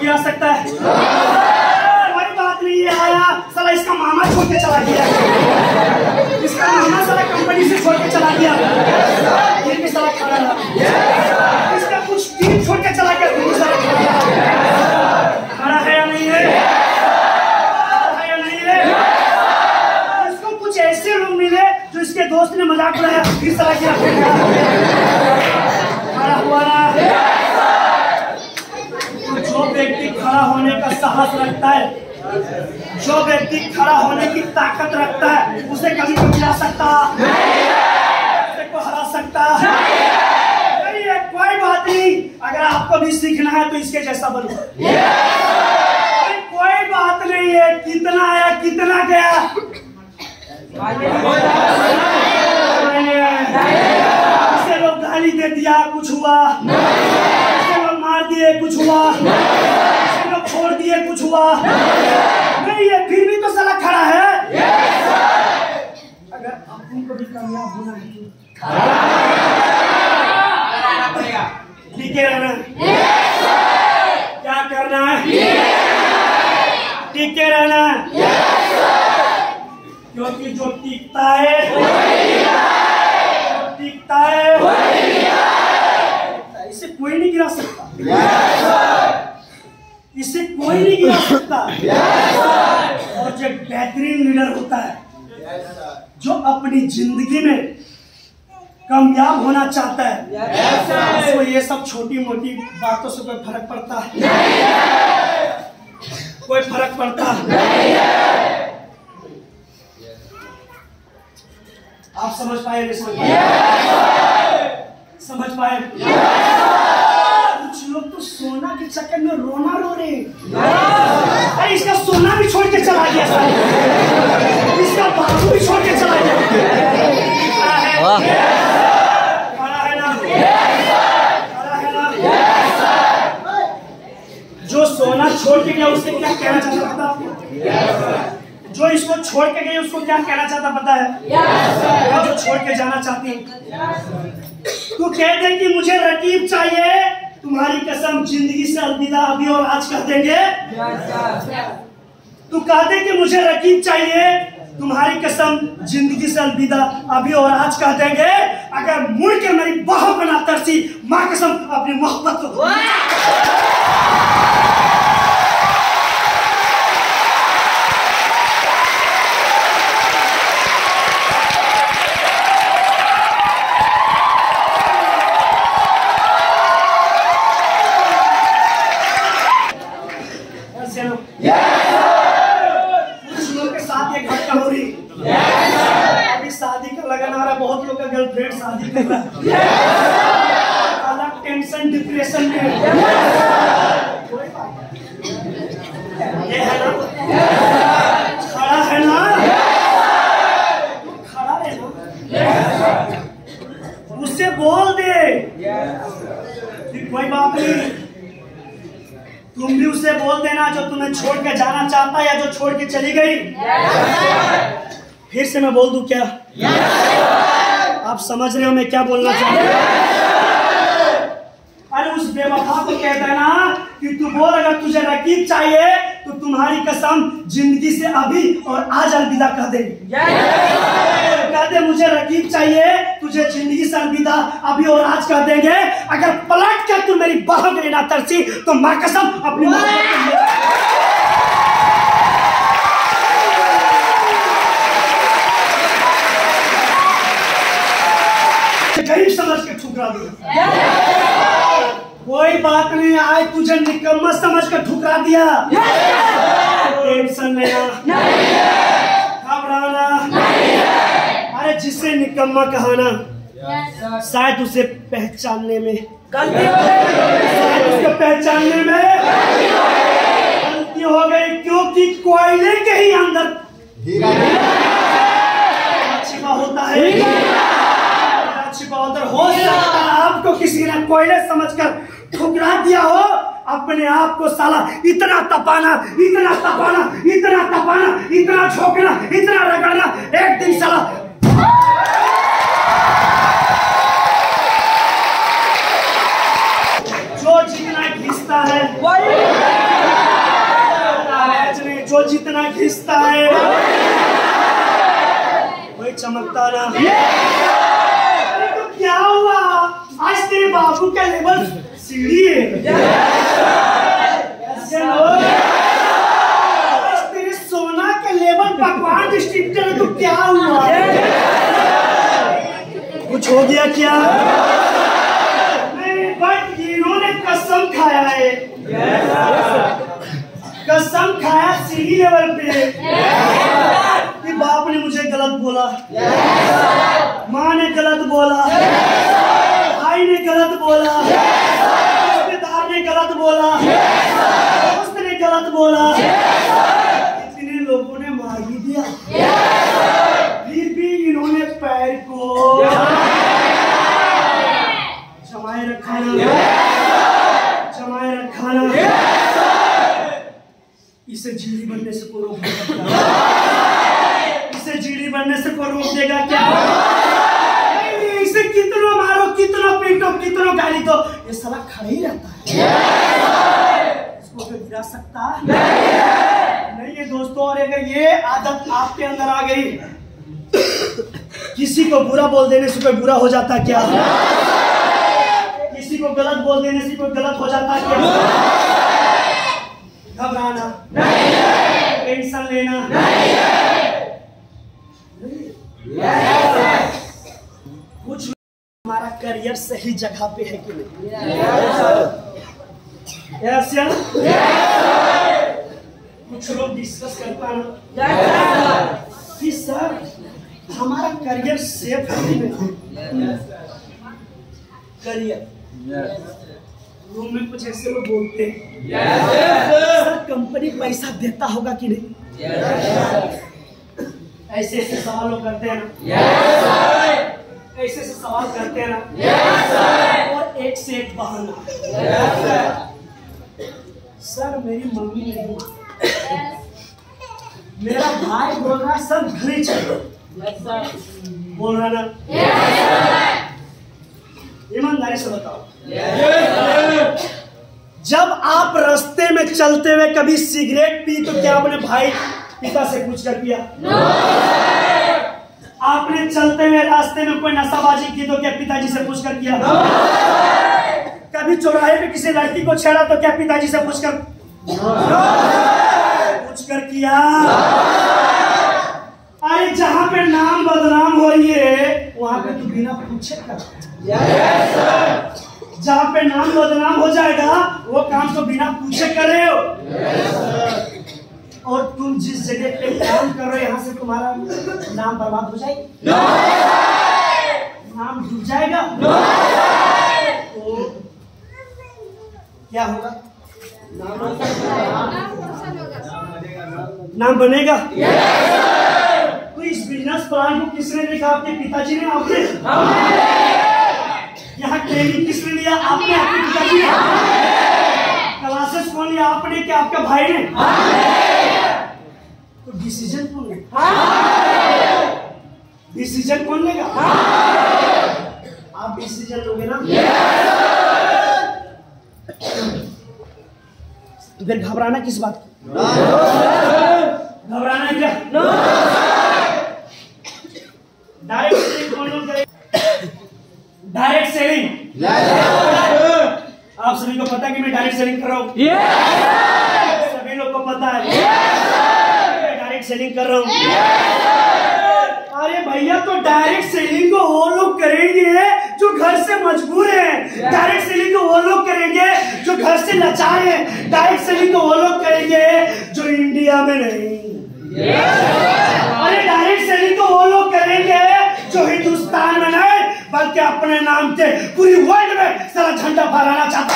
गिरा सकता है? हमारी बात नहीं है। आया साला इसका मामा छोड़ के चला गया, इसका मामा साला कंपनी से छोड़ के चला गया, ये भी साला खड़ा रहा। इसका कुछ टीम छोड़ के चला गया, ये भी साला खड़ा है या नहीं है? है या नहीं है? इसको कुछ ऐसे लोग मिले जो इसके दोस्त ने मजाक उड़ाया, फिर साला गिरा, खड़ा हुआ ना? जो व्यक्ति खड़ा होने का साहस रखता है, जो व्यक्ति खड़ा होने की ताकत रखता है, उसे कभी कोई गिरा सकता उसे को हरा सकता नहीं है। कोई बात नहीं, अगर आपको भी सीखना है तो इसके जैसा बनो। कोई बात नहीं है, कितना आया कितना गया कुछ हुआ? नहीं। लोग मार दिए, कुछ हुआ? नहीं। लोग छोड़ दिए, कुछ हुआ? नहीं। ये फिर भी तो साला खड़ा है। अगर तुमको भी कामयाब होना है टिके रहना, क्या करना है? टिके रहना, क्योंकि जो टिकता है इसे कोई नहीं गिरा सकता, इसे कोई नहीं गिरा सकता। और जो बेहतरीन लीडर होता है, जो अपनी जिंदगी में कामयाब होना चाहता है, उसको ये सब छोटी मोटी बातों से कोई फर्क पड़ता है? कोई फर्क पड़ता है? आप समझ पाए? नहीं समझ पाए? समझ पाए? कुछ लोग तो सोना के चक्कर में रोना रो रहे। अरे इसका सोना भी छोड़ के चला गया, इसका बाबू भी छोड़ के चला गया। खड़ा है ना? जो सोना छोड़ के गया उससे क्या कहना चाहता पता आपको? जो इसको छोड़ के गए उसको क्या कहना चाहता पता है? जो छोड़ के जाना चाहती है तू कह दे कि मुझे रकीब चाहिए, तुम्हारी कसम जिंदगी से अलविदा अभी और आज कह देंगे। तू कह दे कि मुझे रकीब चाहिए, तुम्हारी कसम जिंदगी से अलविदा अभी और आज कह देंगे। अगर मुड़ के मेरी बाहों पर ना तरसी, माँ कसम अपनी मोहब्बत को। अभी शादी का लगन आ रहा है, बहुत लोग का गर्लफ्रेंड शादी कर रहा है, अलग टेंशन डिप्रेशन में। ये है ना, खड़ा है ना, खड़ा है ना, उससे बोल दे कि कोई बात नहीं। तुम भी उसे बोल देना जो तुम्हें छोड़ के जाना चाहता है या जो छोड़ के चली गई। फिर से मैं बोल दूं क्या? आप समझ रहे हो मैं क्या बोलना चाहता हूं? अरे उस बेवफा को कह देना कि तू बोल, अगर तुझे रकीब चाहिए तो तुम्हारी कसम जिंदगी से अभी और आज अलविदा कह दे। कह दे मुझे रकीब चाहिए, तुझे जिंदगी से अलविदा अभी और आज कह देंगे। अगर पलट कर तू मेरी बाहों के लिए ना तरसी तो माँ कसम अपनी गरीब समझ के ठुकरा दिया। कोई बात नहीं, आज तुझे निकम्मा समझ कर ठुकरा दिया। टेंशन लेना, घबराना। अरे जिसे निकम्मा कहना, शायद उसे पहचानने में गलती हो गई, शायद उसको पहचानने में गलती हो गई, क्योंकि कोयले के ही अंदर छिपा होता है। हो सकता है आपको किसी ने कोयले समझकर ठुकरा दिया हो। अपने आप को साला इतना तपाना, इतना तपाना, इतना तपाना, इतना झोंकना, इतना रगड़ना, एक दिन साला जो जितना घिसता है जो जितना घिसता है वही चमकता ना। क्या हुआ? आज तेरे बाबू का लेवल सीढ़ी है। आज तेरे सोना के लेवल पकवान डिस्ट्रीब्यूटर है, तो क्या हुआ? कुछ हो गया क्या? नहीं, बट इन्होंने कसम खाया है, कसम खाया सीढ़ी लेवल पे कि बाप ने मुझे गलत बोला, माँ ने गलत बोला, भाई ने गलत बोला, रिश्तेदार ने गलत बोला, दोस्त ने गलत बोला, इतने लोगों ने मार ही दिया, फिर भी इन्होंने पैर को जमाए रखा। इसे जीडी बनने से कोई रोक नहीं सकता। इसे जीडी बनने से कोई रोक देगा क्या? नहीं, इसे कितना मारो, कितना पीटो, कितना गाली दो, ये साला खड़ा ही रहता है। इसको कोई गिरा सकता नहीं है दोस्तों। और अगर ये आदत आपके अंदर आ गई, किसी को बुरा बोल देने से कोई बुरा हो जाता क्या? किसी को गलत बोल देने से कोई गलत हो जाता क्या? घबराना नहीं है, टेंशन लेना नहीं है। कुछ हमारा करियर सही जगह पे है कि नहीं? ऐसा कुछ लोग डिस्कस करता है कि सर हमारा करियर सेफ है कि नहीं? करियर रूम में कुछ ऐसे लोग बोलते हैं सर कंपनी पैसा देता होगा कि नहीं? ऐसे ऐसे सवाल लोग करते हैं ना, ऐसे ऐसे सवाल करते हैं ना, और एक से एक बहाना। सर मेरी मम्मी नहीं मानती, मेरा भाई बोल रहा है सर घर ही चलो, बोल रहा ना? ईमानदारी से बताओ, जब आप रास्ते में चलते हुए कभी सिगरेट पी तो क्या अपने भाई पिता से पूछ कर पिया? आपने चलते हुए रास्ते में कोई नशाबाजी की तो क्या पिताजी से पूछ कर किया? कभी चौराहे पे किसी लड़की को छेड़ा तो क्या पिताजी से पूछ कर किया? अरे जहाँ पे नाम बदनाम हो रही है वहां पे तू बिना पूछे कर। जहाँ पे नाम बदनाम हो जाएगा वो काम तो बिना पूछे करे हो। और तुम जिस जगह पे काम कर रहे हो यहाँ से तुम्हारा नाम बर्बाद हो जाएगा, नाम डूब जाएगा, तो क्या होगा? नाम बनेगा। तो इस बिजनेस प्लान को किसने लिखा? आपके पिताजी ने? आपने? यहाँ ट्रेनिंग किसने लिया? आपने? आपके पिताजी ने? क्लासेस कौन लिया? आपने क्या आपका भाई ने? तो डिसीजन कौन लेगा? डिसीजन कौन लेगा? आप डिसीजन लोगे ना? फिर घबराना किस बात की? घबराना क्या? डायरेक्ट सेलिंग कौन लोग करेगा? डायरेक्ट सेलिंग आप सभी को पता है कि मैं डायरेक्ट सेलिंग कर रहा हूँ। सभी लोग को पता है मैं डायरेक्ट सेलिंग कर रहा हूँ। अरे भैया तो डायरेक्ट सेलिंग को वो लोग करेंगे जो घर से मजबूर हैं। डायरेक्ट सेलिंग को वो लोग करेंगे जो घर से लाचार हैं। डायरेक्ट सेलिंग को वो लोग करेंगे जो इंडिया में नहीं। अरे डायरेक्ट सेलिंग को वो लोग करेंगे जो हिंदुस्तान में नहीं बल्कि अपने नाम के पूरी वर्ल्ड में सारा झंडा फहराना चाहता।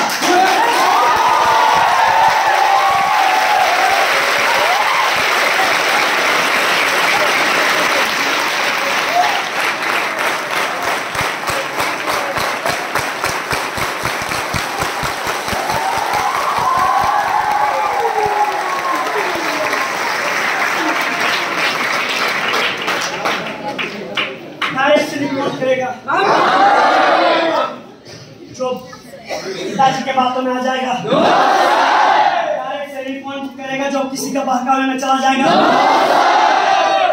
करेगा जो पिताजी के बातों में आ जाएगा। डायरेक्ट सेलिंग कौन करेगा जो किसी का बहकावे में चला जाएगा?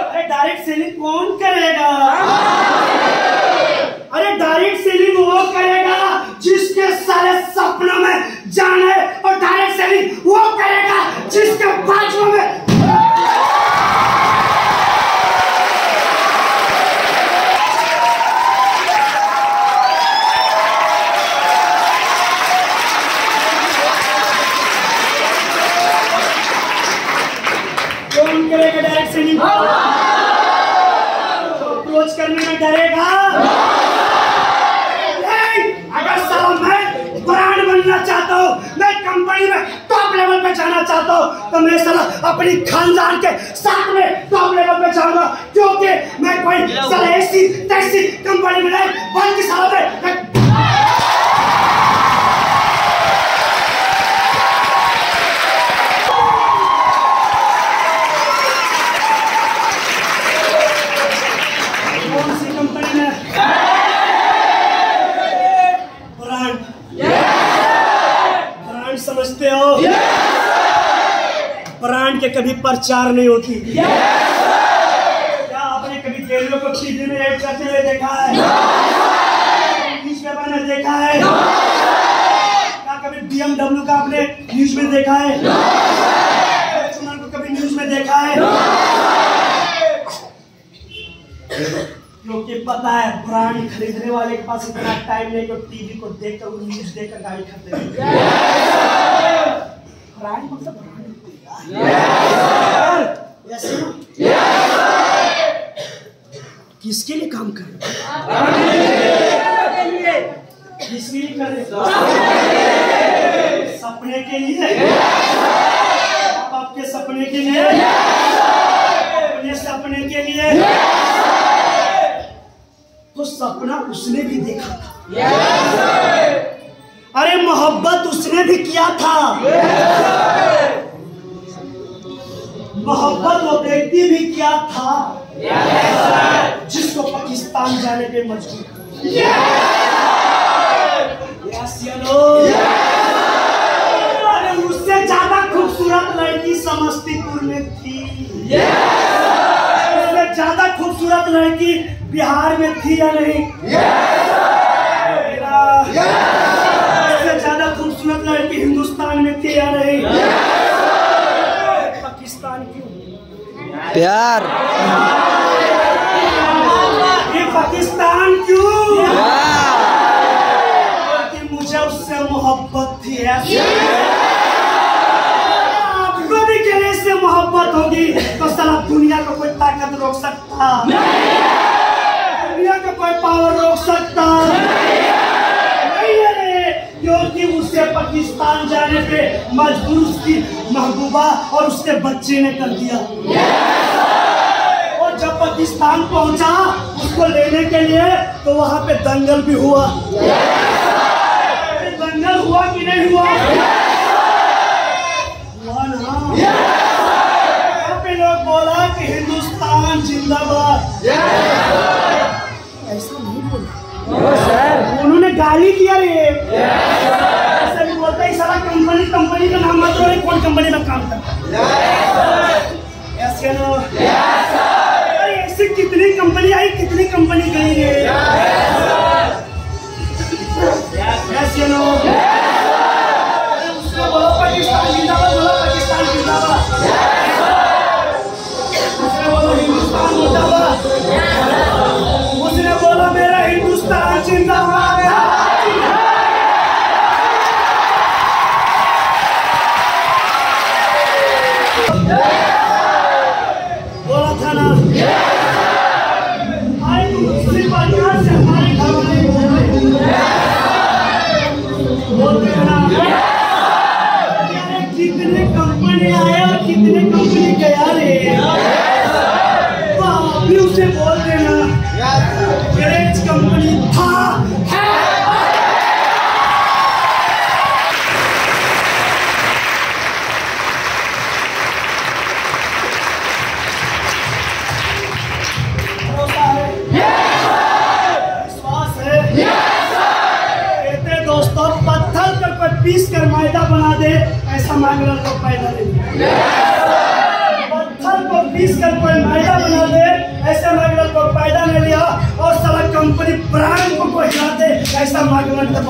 अरे डायरेक्ट सेलिंग कौन करेगा? अरे डायरेक्ट सेलिंग वो करेगा जिसके सारे सपनों में जान है। और डायरेक्ट सेलिंग वो करेगा जिसके बाजुओं में अप्रोच करने में डरेगा। अगर साला मैं ब्रांड बनना चाहता हूँ, मैं कंपनी में टॉप लेवल पे जाना चाहता हूँ तो मैं साला अपनी खानदान के साथ में टॉप लेवल पे जाऊंगा। क्योंकि मैं कोई साला ऐसी तैसी कंपनी में नहीं बल्कि साला मैं के कभी प्रचार नहीं होती। क्या आपने कभी रेडियो को टीवी में ऐड करते हुए देखा है? न्यूज़पेपर में देखा है? क्या कभी BMW का आपने न्यूज में देखा है? फॉर्च्यूनर को कभी न्यूज में देखा है? क्योंकि पता है ब्रांड खरीदने वाले के पास इतना टाइम नहीं कि टीवी को देखकर वो न्यूज देखकर गाड़ी खरीदे। ब्रांड मतलब किसके लिए काम कर रहे? किसके लिए कर रहे? सपने के लिए, आपके सपने के लिए, अपने सपने के लिए। तो सपना उसने भी देखा था। अरे मोहब्बत उसने भी किया था। मोहब्बत वो व्यक्ति भी किया था जिसको पाकिस्तान जाने पे मजबूर किया। अरे उससे ज्यादा खूबसूरत लड़की समस्तीपुर में थी। उससे ज्यादा खूबसूरत लड़की बिहार में थी या नहीं? उससे ज्यादा खूबसूरत लड़की हिंदुस्तान में थी या नहीं? पाकिस्तान क्यों? प्यार। ये पाकिस्तान क्यों? क्योंकि मुझे उससे मोहब्बत थी। आपको भी कहने से मोहब्बत होगी तो साला दुनिया को कोई ताकत रोक सकता? दुनिया का कोई पावर रोक सकता नहीं है। क्योंकि उससे पाकिस्तान जाने पे मजबूर उसकी महबूबा और उसके बच्चे ने कर दिया। और जब पाकिस्तान पहुंचा उसको लेने के लिए तो वहां पे दंगल भी हुआ। दंगल हुआ कि नहीं हुआ? हुआ ना। यहाँ पे लोग बोला कि हिंदुस्तान जिंदाबाद। ऐसा नहीं बोला, उन्होंने गाली दिया रे। ऐसा भी बोलता है सारा कंपनी का नाम मत लो, कौन कंपनी में काम करता है? ऐसी कितनी कंपनी आई, कितनी कंपनी गई है। उसने बोला पाकिस्तान जिंदाबाद, बोला पाकिस्तान जिंदाबाद। उसने बोला हिंदुस्तान जिंदाबाद। उसने बोला मेरा हिंदुस्तान जिंदाबाद। बोला था ना। बोलते हैं ना कितने कंपनी आए और कितने कंपनी गया रे। तो आप भी उसे बोल देना गैरेज कंपनी था है। पीस कर मैदा बना दे ऐसा मांगना तो पैदा नहीं। पत्थर को पीस कर कोई मैदा बना दे ऐसा मांगना तो पैदा नहीं लिया। और सारा कंपनी ब्रांड को कोई हिला दे ऐसा मांगना तो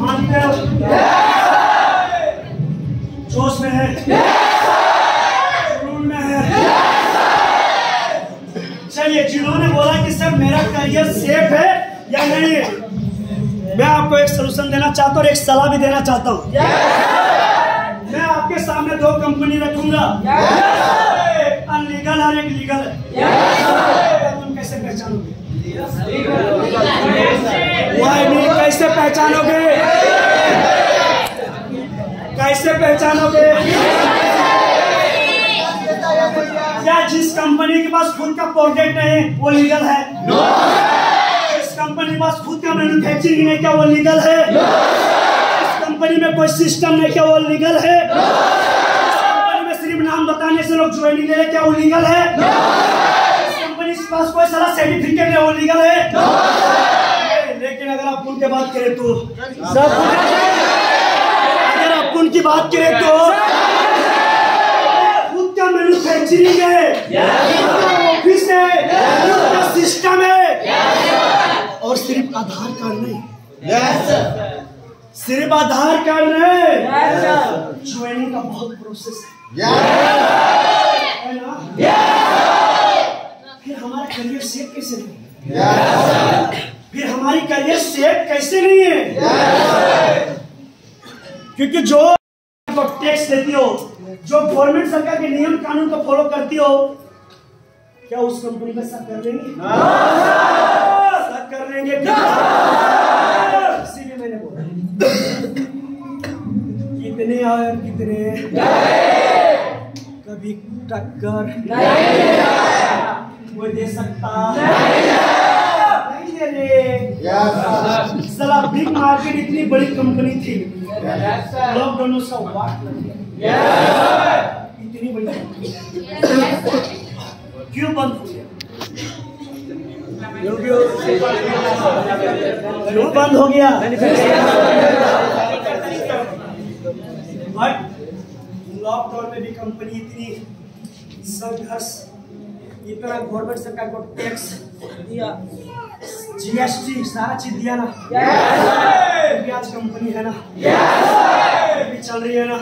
मानते हो? जोश में है, जिन्होंने बोला कि सर मेरा करियर सेफ है या नहीं है, मैं आपको एक सलूशन देना चाहता हूँ और एक सलाह भी देना चाहता हूँ। मैं आपके सामने दो कंपनी रखूंगा, एक अनलीगल और एक लीगल है। तुम कैसे पहचानोगे? कैसे पहचानोगे? कैसे पहचानोगे? क्या जिस कंपनी के पास खुद का प्रोडक्ट नहीं वो लीगल है? जिस कंपनी के पास खुद का मैन्युफैक्चरिंग नहीं क्या वो लीगल है? इस कंपनी में कोई सिस्टम नहीं क्या वो लीगल है? इस कंपनी में सिर्फ नाम बताने से लोग ज्वाइनिंग ले रहे क्या वो लीगल है? इस कंपनी पास कोई सारा सर्टिफिकेट है वो लीगल है? लेकिन अगर आप उनके बात करें तो सब, अगर आप उनकी बात करें तो खुद का मैन्युफैक्चरिंग है, ऑफिस है, खुद का सिस्टम है, और सिर्फ आधार कार्ड नहीं, सिर्फ आधार कार्ड नहीं, ज्वाइनिंग का बहुत प्रोसेस है ना? फिर हमारा करियर सेफ कैसे नहीं? फिर हमारी करियर सेफ कैसे नहीं है? क्योंकि जो टैक्स देती हो, जो गवर्नमेंट सरकार के नियम कानून को फॉलो करती हो, क्या उस कंपनी का सब कर लेंगे? सब कर लेंगे। इसीलिए मैंने बोला कितने और कितने कभी टक्कर कोई दे सकता नहीं रे। साला बिग मार्केट इतनी बड़ी कंपनी थी, लॉकडाउन उसका वाट लग गया, इतनी बड़ी कंपनी क्यों बंद हो गया? क्यों बंद हो गया? बट लॉकडाउन में भी कंपनी इतनी संघर्ष, इतना गवर्नमेंट सरकार को टैक्स दिया, जीएसटी सारा चीज दिया ना, आज कंपनी है ना, भी चल रही है ना।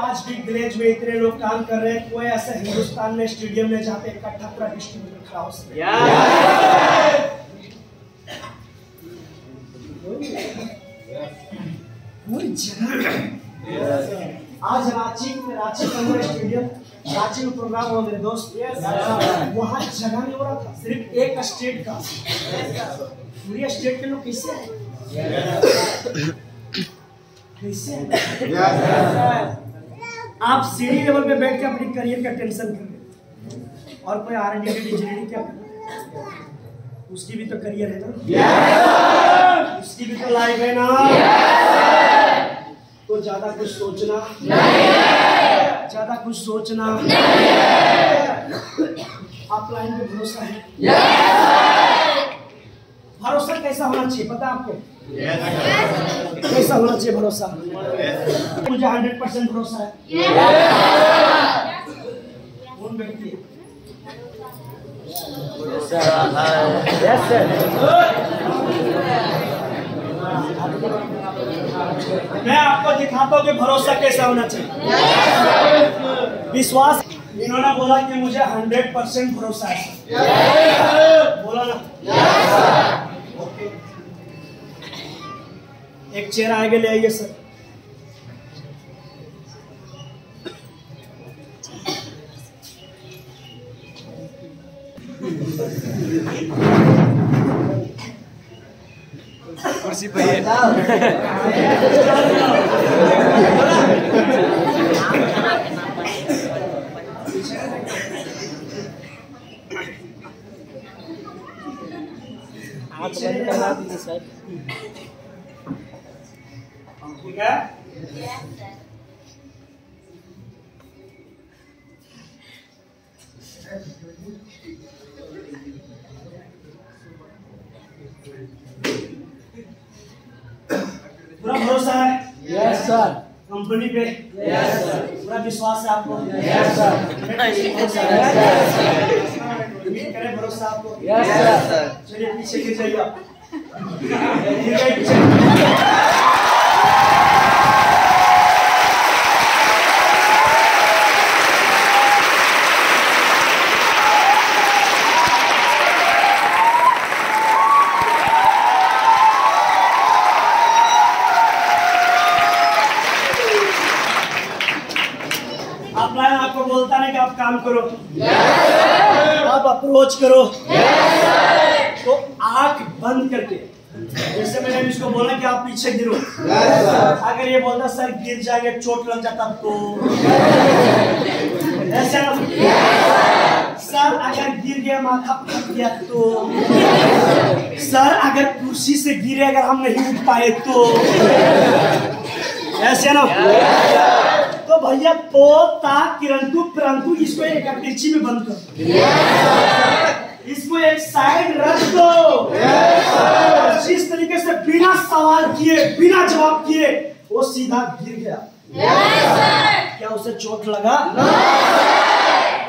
आज भी विलेज में इतने लोग काम कर रहे हैं, कोई ऐसा हिंदुस्तान में स्टेडियम में जहाँ पे इकट्ठा पूरा डिस्ट्रीब्यूटर खड़ा हो सके। पूरी जगह आज रांची का स्टेडियम, रांची में प्रोग्राम हो मेरे दोस्त, वहाँ जगह नहीं हो रहा था, सिर्फ एक स्टेट का। पूरी स्टेट के लोग कैसे हैं? कैसे हैं? आप सीढ़ी लेवल पे बैठ के अपनी करियर का टेंशन कर रहे, और कोई R&D इंजीनियरिंग क्या कर, उसकी भी तो करियर है ना, उसकी भी तो लाइफ है ना। तो ज्यादा कुछ सोचना नहीं, ज्यादा कुछ सोचना नहीं। ऑफलाइन पे भरोसा है? भरोसा कैसा होना चाहिए पता आपको? कैसा होना चाहिए भरोसा? मुझे 100% भरोसा है। कौन व्यक्ति है? मैं आपको दिखाता हूँ कि भरोसा कैसा होना चाहिए। विश्वास, इन्होंने बोला कि मुझे 100% भरोसा है, बोला ना? ओके, एक चेयर आगे ले आइए सर। कुर्सी पे ठीक है। पूरा भरोसा है? Yes sir. कंपनी पे? Yes sir. पूरा विश्वास है आपको? Yes sir. उम्मीद करें भरोसा आपको? Yes sir. चलिए पीछे गिर जाइए आप। आपको बोलता नहीं कि आप काम करो, आप अप्रोच करो, तो आंख बंद करके, जैसे मैंने इसको बोला कि आप पीछे गिरो, अगर ये बोलता सर गिर जाएंगे चोट लग जाता तो ऐसा, सर अगर गिर गया माथा फट गया तो, सर अगर कुर्सी से गिरे अगर हम नहीं उठ पाए तो, ऐसे ना। तो तो भैया पोता किरंतु परंतु इसको एक अटैची में बंद कर, इसको एक साइड रख दो। जिस तरीके से बिना सवाल किए बिना जवाब किए वो सीधा गिर गया, क्या उसे चोट लगा?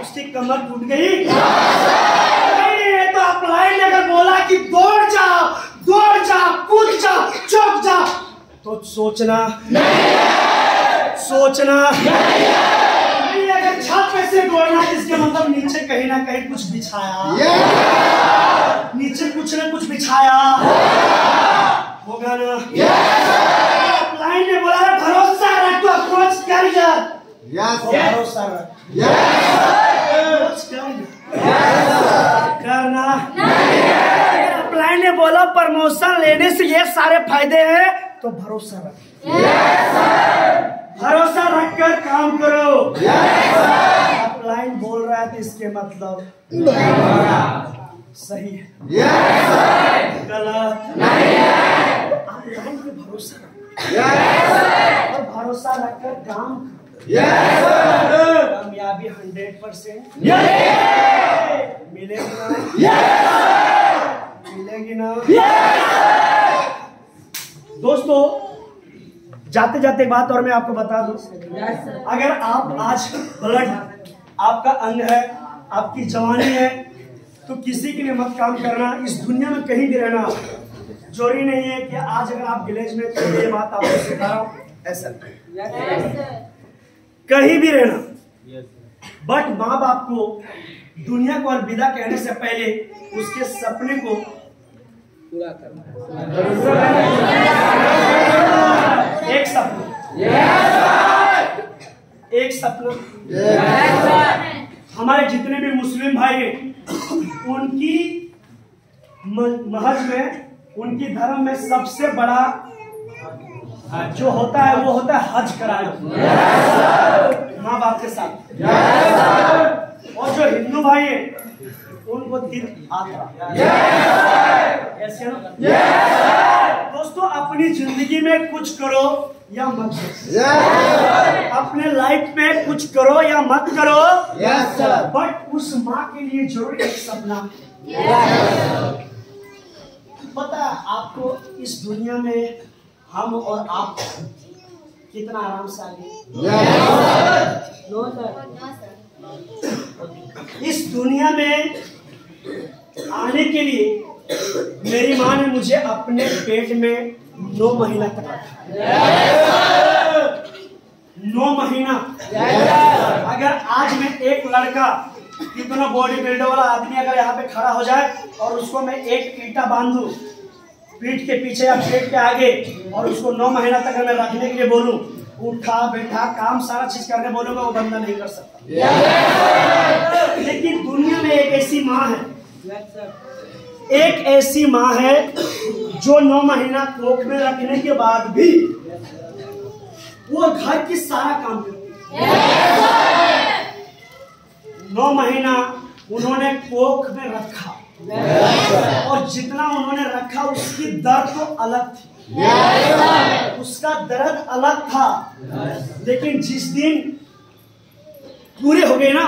उसकी कमर टूट गई? नहीं, तो अपलाइन ने अगर बोला कि दौड़ जा, कूद जा, चौक जा, तो सोचना नहीं। अगर छत पे से दौड़ना इसके मतलब नीचे कहीं ना कहीं कुछ बिछाया, नीचे कुछ ना कुछ बिछाया होगा ना। अपलाइन ने बोला भरोसा रख, तो अप्रोच कर यार, भरोसा रख, करना। अपलाइन ने बोला प्रमोशन लेने से ये सारे फायदे हैं, तो भरोसा रख, भरोसा रखकर काम करो। अपलाइन बोल रहा है तो इसके मतलब सही है, गलत नहीं है। अपलाइन पे भरोसा रख और भरोसा रखकर काम कामयाबी 100% मिलेगी ना। दोस्तों जाते जाते एक बात और मैं आपको बता दूं, अगर आप आज ब्लड आपका अंग है, आपकी जवानी है, तो किसी के लिए मत काम करना। इस दुनिया में कहीं भी रहना जरूरी नहीं है कि आज अगर आप विलेज में, तो ये बात आपको सिखा रहा हूँ, ऐसा कहीं भी रहना, बट माँ बाप को दुनिया को अलविदा कहने से पहले उसके सपने को पूरा करना। एक सपना हमारे जितने भी मुस्लिम भाई हैं, उनकी महज में, उनकी धर्म में सबसे बड़ा जो होता है वो होता है हज कराना माँ बाप के साथ। और जो हिंदू भाई हैं उनको तीर्थ यात्रा, ऐसे ना। दोस्तों अपनी जिंदगी में कुछ करो या मत करो, अपने लाइफ में कुछ करो या मत करो, बट उस माँ के लिए जरूर एक सपना। पता है आपको इस दुनिया में हम और आप कितना आराम से आगे, इस दुनिया में आने के लिए मेरी माँ ने मुझे अपने पेट में 9 महीना तक रखा। 9 महीना। अगर आज मैं एक लड़का कितना बॉडी बिल्डर वाला आदमी अगर यहाँ पे खड़ा हो जाए और उसको मैं एक ईंटा बांधूं पीठ के पीछे या पेट के आगे और उसको 9 महीना तक मैं रखने के लिए बोलूं, उठा बैठा काम सारा चीज करने बोलूंगा, वो बंदा नहीं कर सकता। लेकिन दुनिया में एक ऐसी माँ है, एक ऐसी माँ है जो 9 महीना कोख में रखने के बाद भी वो घर की सारा काम करती है। 9 महीना उन्होंने कोख में रखा और जितना उन्होंने रखा उसकी दर्द तो अलग थी, उसका दर्द अलग था। लेकिन जिस दिन पूरे हो गए ना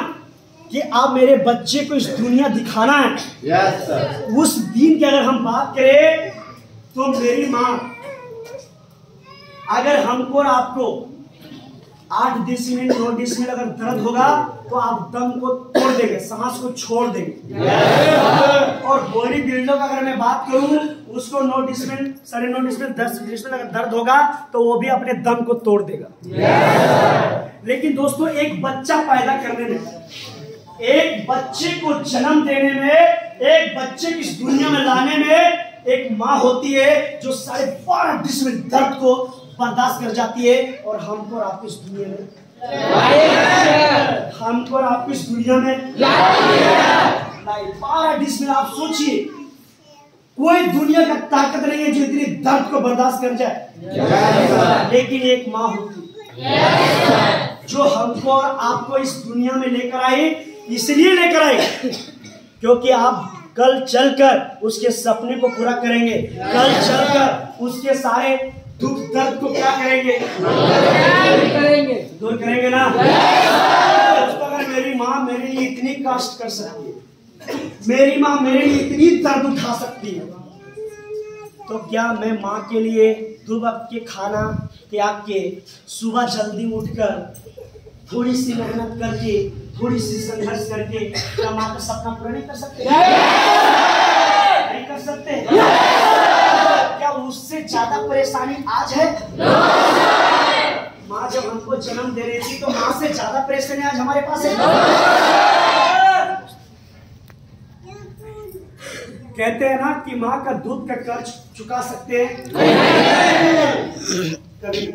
कि आप मेरे बच्चे को इस दुनिया दिखाना है, उस दिन की अगर हम बात करें तो मेरी माँ अगर हमको और आपको 8 डिसमिल 9 डिसमिल अगर दर्द होगा तो आप दम को तोड़ देंगे, सांस को छोड़ देंगे। और बॉडी बिल्डर का अगर मैं बात करूं उसको 9 डिसमिल 9.5 डिसमिल 10 डिसमिल अगर दर्द होगा तो वो भी अपने दम को तोड़ देगा। लेकिन दोस्तों एक बच्चा पैदा करने में, एक बच्चे को जन्म देने में, एक बच्चे को इस दुनिया में लाने में एक माँ होती है जो 12.5 डिसमिल दर्द को बर्दाश्त कर जाती है। और हमको और आपको इस दुनिया में, हमको और आपको इस दुनिया में 12 डिसमिल। आप सोचिए कोई दुनिया का ताकत नहीं है जो इतनी दर्द को बर्दाश्त कर जाए। लेकिन एक माँ होती है जो हमको और आपको इस दुनिया में लेकर आई, इसलिए लेकर आई क्योंकि आप कल चलकर उसके सपने को पूरा करेंगे, कल चलकर उसके सारे दुख दर्द को क्या करेंगे, दूर करेंगे ना। बर्दाश्त कर सकती है, मेरी माँ मेरे लिए इतनी दर्द उठा सकती है, तो क्या मैं माँ के लिए दो वक्त के खाना त्याग के सुबह जल्दी उठकर थोड़ी सी मेहनत करके थोड़ी सी संघर्ष करके क्या माँ का सपना पूरा नहीं कर सकते? नहीं कर सकते? क्या उससे ज्यादा परेशानी आज है? माँ जब हमको जन्म दे रही थी तो माँ से ज्यादा परेशानी आज हमारे पास है। कहते हैं ना कि माँ का दूध का कर्ज चुका सकते हैं कभी?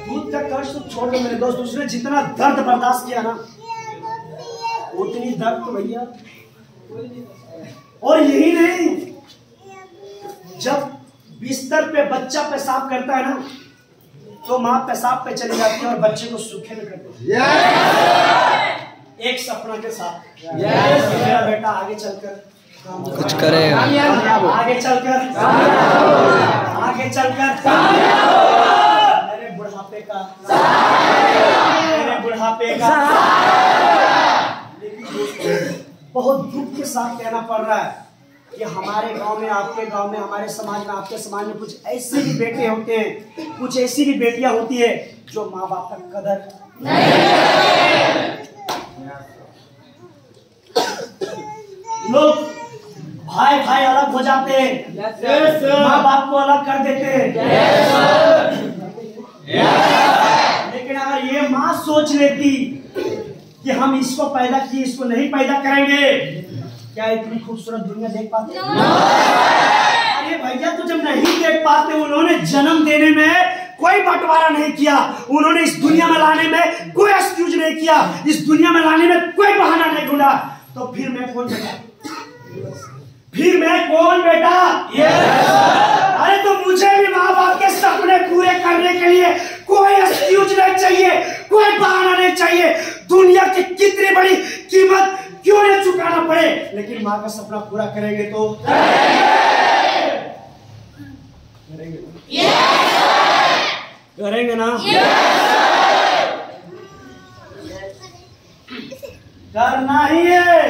दूध का कर्ज तो छोड़ दो मेरे दोस्त, उसने जितना दर्द बर्दाश्त किया ना उतनी दर्द तो भैया। और यही नहीं, जब बिस्तर पे बच्चा पेशाब करता है ना तो माँ पेशाब पे चली जाती है और बच्चे को सूखे में करती है, एक सपना के साथ मेरा बेटा आगे चलकर कुछ करेगा, आगे चलकर मेरे बुढ़ापे का लेकिन दोस्तों बहुत दुख के साथ कहना पड़ रहा है कि हमारे गांव में, आपके गांव में, हमारे समाज में, आपके समाज में कुछ ऐसे भी बेटे होते हैं, कुछ ऐसी भी बेटियां होती है जो माँ बाप का कदर लोग भाई भाई अलग हो जाते हैं, माँ बाप को अलग कर देते हैं। लेकिन अगर ये माँ सोच लेती कि हम इसको पैदा किए, इसको नहीं पैदा करेंगे, क्या इतनी खूबसूरत दुनिया देख पाते? अरे भैया तो जब नहीं देख पाते, उन्होंने जन्म देने में कोई बंटवारा नहीं किया, उन्होंने इस दुनिया में लाने में कोई एक्सक्यूज नहीं किया, इस दुनिया में लाने में कोई बहाना नहीं ढूंढा, तो फिर मैं कौन बेटा? फिर मैं कौन बेटा? अरे तो मुझे भी माँ बाप के सपने पूरे करने के लिए कोई एक्सक्यूज नहीं चाहिए, कोई बहाना नहीं चाहिए, दुनिया की कितनी बड़ी कीमत क्यों न चुकाना पड़े, लेकिन माँ का सपना पूरा करेंगे तो करेंगे ना? करना ही है।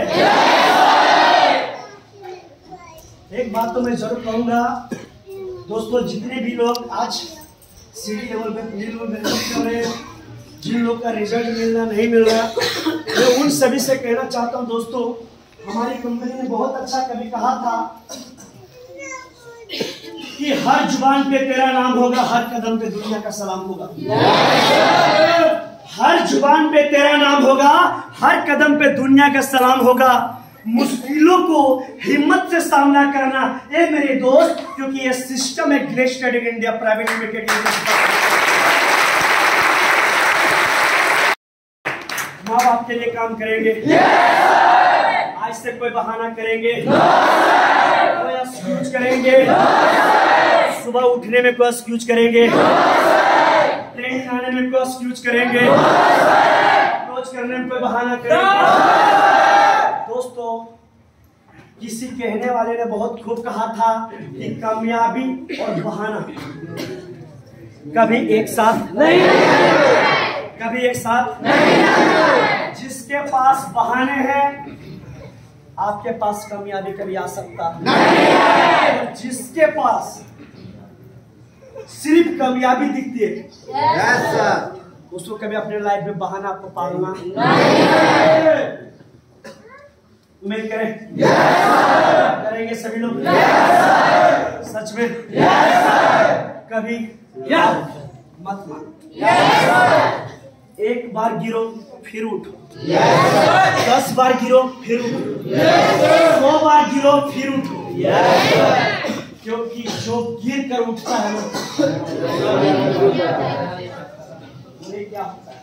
एक बात तो मैं जरूर कहूंगा दोस्तों, जितने भी लोग आज सीडी लेवल पे मेहनत कर रहे हैं, जिन लोग का रिजल्ट मिल रहा नहीं मिल रहा, मैं उन सभी से कहना चाहता हूं दोस्तों, हमारी कंपनी ने बहुत अच्छा कभी कहा था कि हर जुबान पे तेरा नाम होगा, हर कदम पे दुनिया का सलाम होगा। हर जुबान पे तेरा नाम होगा, हर कदम पे दुनिया का सलाम होगा। मुश्किलों को हिम्मत से सामना करना, ये मेरे दोस्त, क्योंकि ये सिस्टम है great study India private limited. माँ बाप के लिए काम करेंगे, आज से कोई बहाना करेंगे, कोई एक्सक्यूज करेंगे, सुबह उठने में कोई एक्सक्यूज करेंगे, ट्रेन आने में कोई एक्सक्यूज करेंगे, अप्रोच करने में कोई बहाना करेंगे। दोस्तों, किसी कहने वाले ने बहुत खूब कहा था कि कामयाबी और बहाना कभी एक साथ नहीं, कभी एक साथ नहीं। जिसके पास बहाने हैं, आपके पास कामयाबी कभी आ सकता नहीं। और जिसके पास सिर्फ कामयाबी दिखती है, उसको कभी अपने लाइफ में बहाना आपको पालना नहीं। उम्मीद करें करेंगे सभी लोग, सच में कभी मत मान, एक बार गिरो फिर उठो, 10 बार गिरो फिर उठो, 100 बार गिरो फिर उठो, क्योंकि जो गिर कर उठता है उन्हें क्या होता है,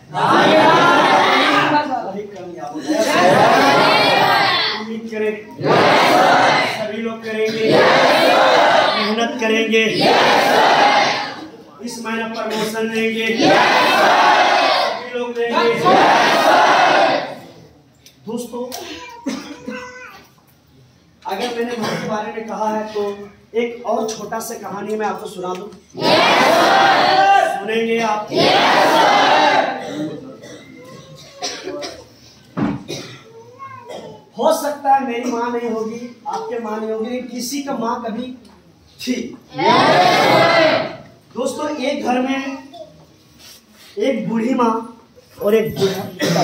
वही कामयाब होता है। उम्मीद करें सभी लोग करेंगे, मेहनत करेंगे, इस महीना प्रमोशन लेंगे, सभी लोग लेंगे। दोस्तों, अगर मैंने माँ के बारे में कहा है तो एक और छोटा सा कहानी मैं आपको सुना दूं, सुनेंगे आप? मेरी माँ नहीं होगी, आपके माँ नहीं होगी, लेकिन किसी का माँ कभी थी। दोस्तों, एक घर में एक बूढ़ी माँ और एक बूढ़ा पिता,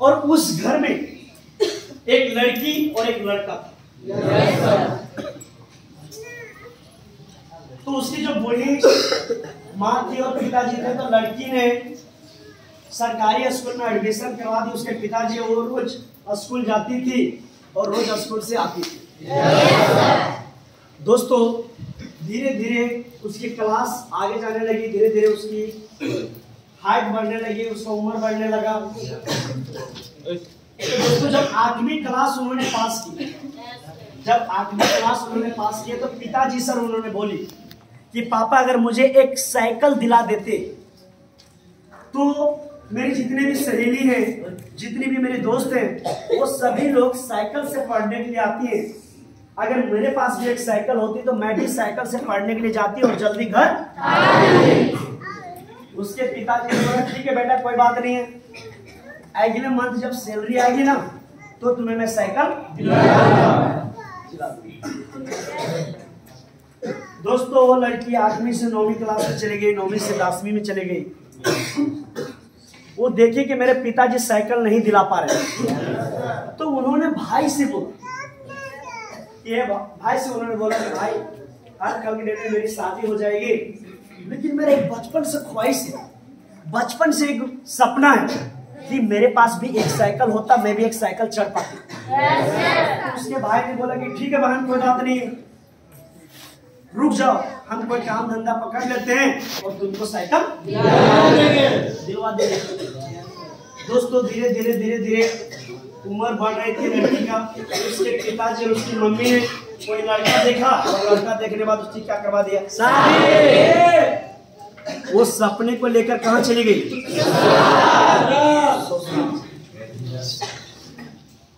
और उस घर में एक लड़की और एक लड़का था। तो उसकी जो बूढ़ी माँ थी और पिताजी थे, तो लड़की ने सरकारी स्कूल में एडमिशन करवा दी। उसके पिताजी, वो रोज स्कूल जाती थी और रोज स्कूल से आती थी। दोस्तों, धीरे धीरे उसकी क्लास आगे जाने लगी, धीरे धीरे उसकी हाइट बढ़ने लगी, उसका उम्र बढ़ने लगा। तो दोस्तों, जब 8वीं क्लास उन्होंने पास की, तो पिताजी सर उन्होंने बोली कि पापा, अगर मुझे एक साइकिल दिला देते तो मेरी जितने भी सहेली हैं, जितने भी मेरे दोस्त हैं, वो सभी लोग साइकिल से पढ़ने के लिए आती हैं। अगर मेरे पास भी एक साइकिल होती तो मैं भी साइकिल से पढ़ने के लिए जाती और जल्दी घर। उसके पिताजी ने बोला, ठीक है बेटा, कोई बात नहीं है, अगले मंथ जब सैलरी आएगी ना, तो तुम्हें मैं साइकिल दिलाऊंगा। दोस्तों, वो लड़की 8वीं से 9वीं क्लास में चली गई, 9वीं से 10वीं में चली गई। वो देखी कि मेरे पिताजी साइकिल नहीं दिला पा रहे, तो उन्होंने भाई से बोला कि भाई, हर कल के डेट में मेरी शादी हो जाएगी, लेकिन मेरा एक बचपन से ख्वाहिश है, बचपन से एक सपना है कि मेरे पास भी एक साइकिल होता, मैं भी एक साइकिल चढ़ पाती। तो उसके भाई ने बोला कि ठीक है बहन, कोई बात नहीं, रुक जाओ, हम कोई काम धंधा पकड़ लेते हैं और तुमको साइकिल दिलवा देंगे। दोस्तों, धीरे धीरे उम्र बढ़ रही थी लड़की का। उसके पिताजी और उसकी मम्मी ने कोई लड़का देखा, और लड़का देखने बाद उसकी क्या करवा दिया, शादी। वो सपने को लेकर कहाँ चली गई,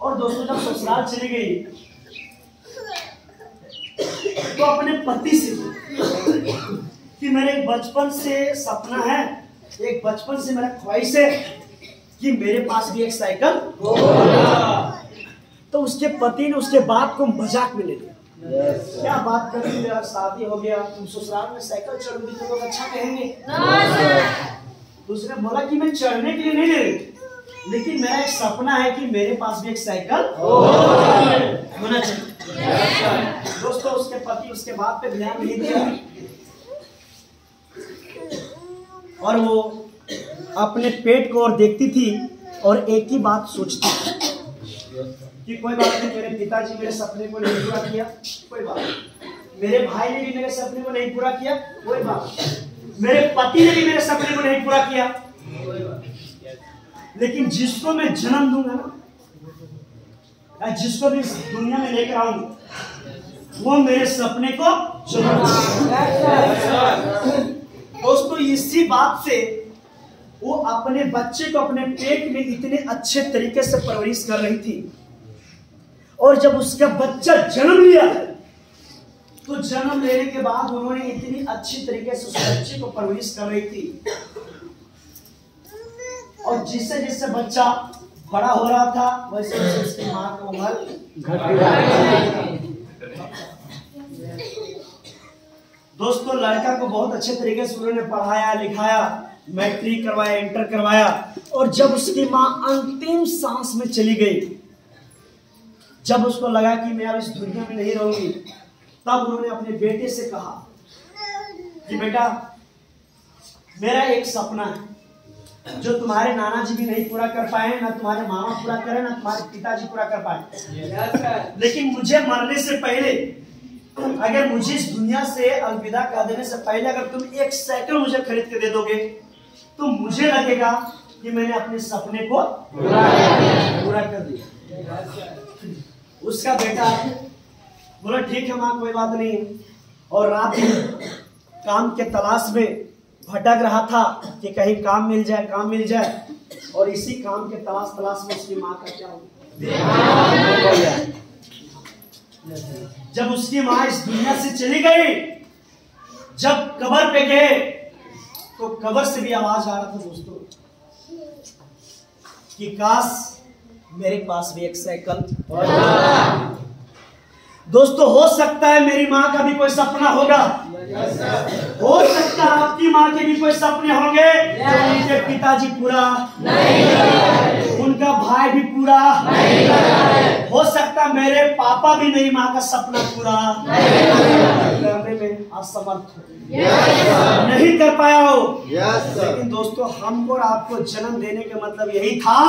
और दोस्तों, जब ससुराल चली गई तो अपने पति से कि मेरे बचपन से सपना है, एक बचपन से मेरा ख्वाहिश है कि मेरे पास भी एक साइकिल हो। तो उसके पति ने उसके बात को मजाक में ले लिया। क्या बात कर रही है, शादी हो गया, तुम ससुराल में साइकिल चढ़ोगी तो लोग अच्छा कहेंगे। तो उसने बोला कि मैं चढ़ने के लिए नहीं ले रही, लेकिन मेरा एक सपना है कि मेरे पास भी एक साइकिल होना चाहिए। दोस्तों, उसके पति उसके बात पे ध्यान नहीं दिया, और वो अपने पेट को और देखती थी और एक ही बात सोचती थी कि कोई बात नहीं, मेरे पिताजी मेरे सपने को नहीं पूरा किया, कोई बात नहीं, मेरे भाई ने भी मेरे सपने को नहीं पूरा किया, कोई बात नहीं, मेरे पति ने भी मेरे सपने को नहीं पूरा किया, लेकिन जिसको मैं जन्म दूंगा ना, जिसको भी इस दुनिया में लेकर आऊंगा, वो मेरे सपने को जन्म देगा। दोस्तों, इसी बात से वो अपने बच्चे को अपने पेट में इतने अच्छे तरीके से परवरिश कर रही थी, और जब उसका बच्चा जन्म लिया, तो जन्म लेने के बाद उन्होंने इतनी अच्छी तरीके से उस बच्चे को परवरिश कर रही थी, और जिससे जिससे बच्चा बड़ा हो रहा था, वैसे वैसे उसकी माँ की उम्र घट रही। दोस्तों, लड़का को बहुत अच्छे तरीके से उन्होंने पढ़ाया लिखाया, मैट्रिक करवाया, इंटर करवाया, और जब उसकी माँ अंतिम सांस में चली गई, जब उसको लगा कि मैं अब इस दुनिया में नहीं रहूंगी, तब उन्होंने अपने बेटे से कहा कि बेटा, मेरा एक सपना है जो तुम्हारे नाना जी भी नहीं पूरा कर पाए, ना तुम्हारे मामा पूरा करे, ना तुम्हारे पिताजी पूरा कर पाए, लेकिन मुझे मरने से पहले, अगर मुझे इस दुनिया से अलविदा कह देने से पहले अगर तुम एक साइकिल मुझे खरीद के दे दोगे, तो मुझे लगेगा कि मैंने अपने सपने को पूरा कर दिया। उसका बेटा बोला, ठीक है माँ, कोई बात नहीं, और रात दिन काम के तलाश में भटक रहा था कि कहीं काम मिल जाए, और इसी काम के तलाश में उसकी माँ का क्या हुआ, जब उसकी माँ इस दुनिया से चली गई, जब कब्र पे गए, तो कब्र से भी आवाज आ रहा था दोस्तों कि काश मेरे पास भी एक साइकिल। दोस्तों हो सकता है मेरी माँ का भी कोई सपना होगा, हो सकता है आपकी माँ के भी कोई सपने होंगे, उनके पिताजी पूरा नहीं, उनका भाई भी पूरा नहीं, हो सकता है मेरे पापा भी मेरी माँ का सपना पूरा करने में असमर्थ हो, नहीं कर पाया हो। लेकिन दोस्तों हमको और आपको जन्म देने का मतलब यही था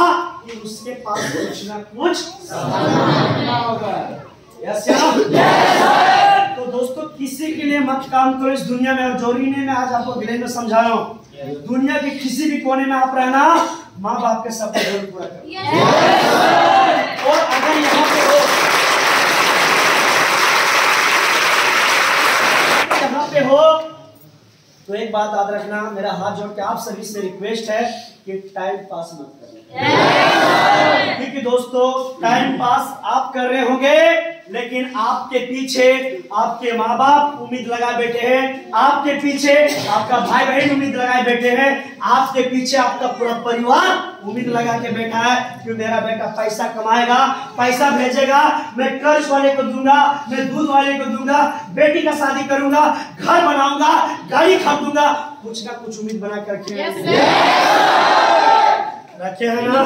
कि उसके पास कुछ ना कुछ सपना होगा। तो दोस्तों किसी के लिए मत काम करो इस दुनिया में। और जोरी ने मैं आज आपको विलेज में समझा रहा हूँ, दुनिया के किसी भी कोने में आप रहना, माँ बाप के सपने जरूर पूरा करो। और अगर यहाँ पे हो, यहाँ पे हो तो एक बात याद रखना, मेरा हाथ जोड़ के आप सभी से रिक्वेस्ट है कि टाइम पास मत करना। क्योंकि दोस्तों टाइम पास आप कर रहे होंगे, लेकिन आपके पीछे आपके माँ बाप उम्मीद लगाए बैठे हैं, आपके पीछे आपका भाई बहन उम्मीद लगाए बैठे हैं, आपके पीछे आपका पूरा परिवार उम्मीद लगा के बैठा है कि मेरा बेटा पैसा कमाएगा, पैसा भेजेगा, मैं कर्ज वाले को दूंगा, मैं दूध वाले को दूंगा, बेटी का शादी करूंगा, घर बनाऊंगा, गाड़ी खरीदूंगा, कुछ ना कुछ उम्मीद बना कर रखे हैं ना।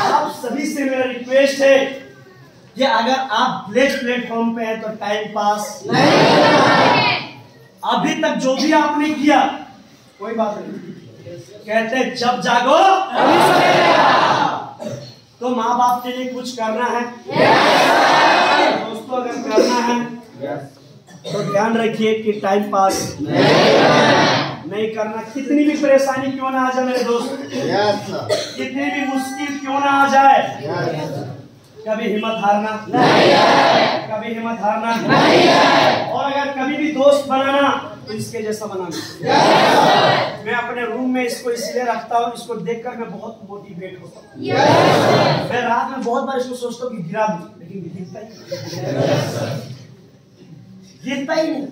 आप सभी से मेरा रिक्वेस्ट है कि अगर आप विलेज प्लेटफॉर्म पे हैं तो टाइम पास नहीं, अभी तक जो भी आपने किया कोई बात नहीं, कहते जब जागो तो माँ बाप के लिए कुछ करना है। दोस्तों अगर करना है तो ध्यान रखिए कि टाइम पास नहीं करना, कितनी भी परेशानी क्यों ना आ जाए मेरे दोस्त, कितनी भी मुश्किल क्यों ना आ जाए, कभी हिम्मत हारना नहीं है, कभी हिम्मत हारना नहीं है। और अगर कभी भी दोस्त बनाना तो इसके जैसा बनाना। मैं अपने रूम में इसको इसलिए रखता हूँ, इसको देखकर मैं बहुत मोटिवेट होता हूँ। मैं रात में बहुत बार इसको सोचता हूँ कि गिरा दूं, लेकिन गिरता ही नहीं।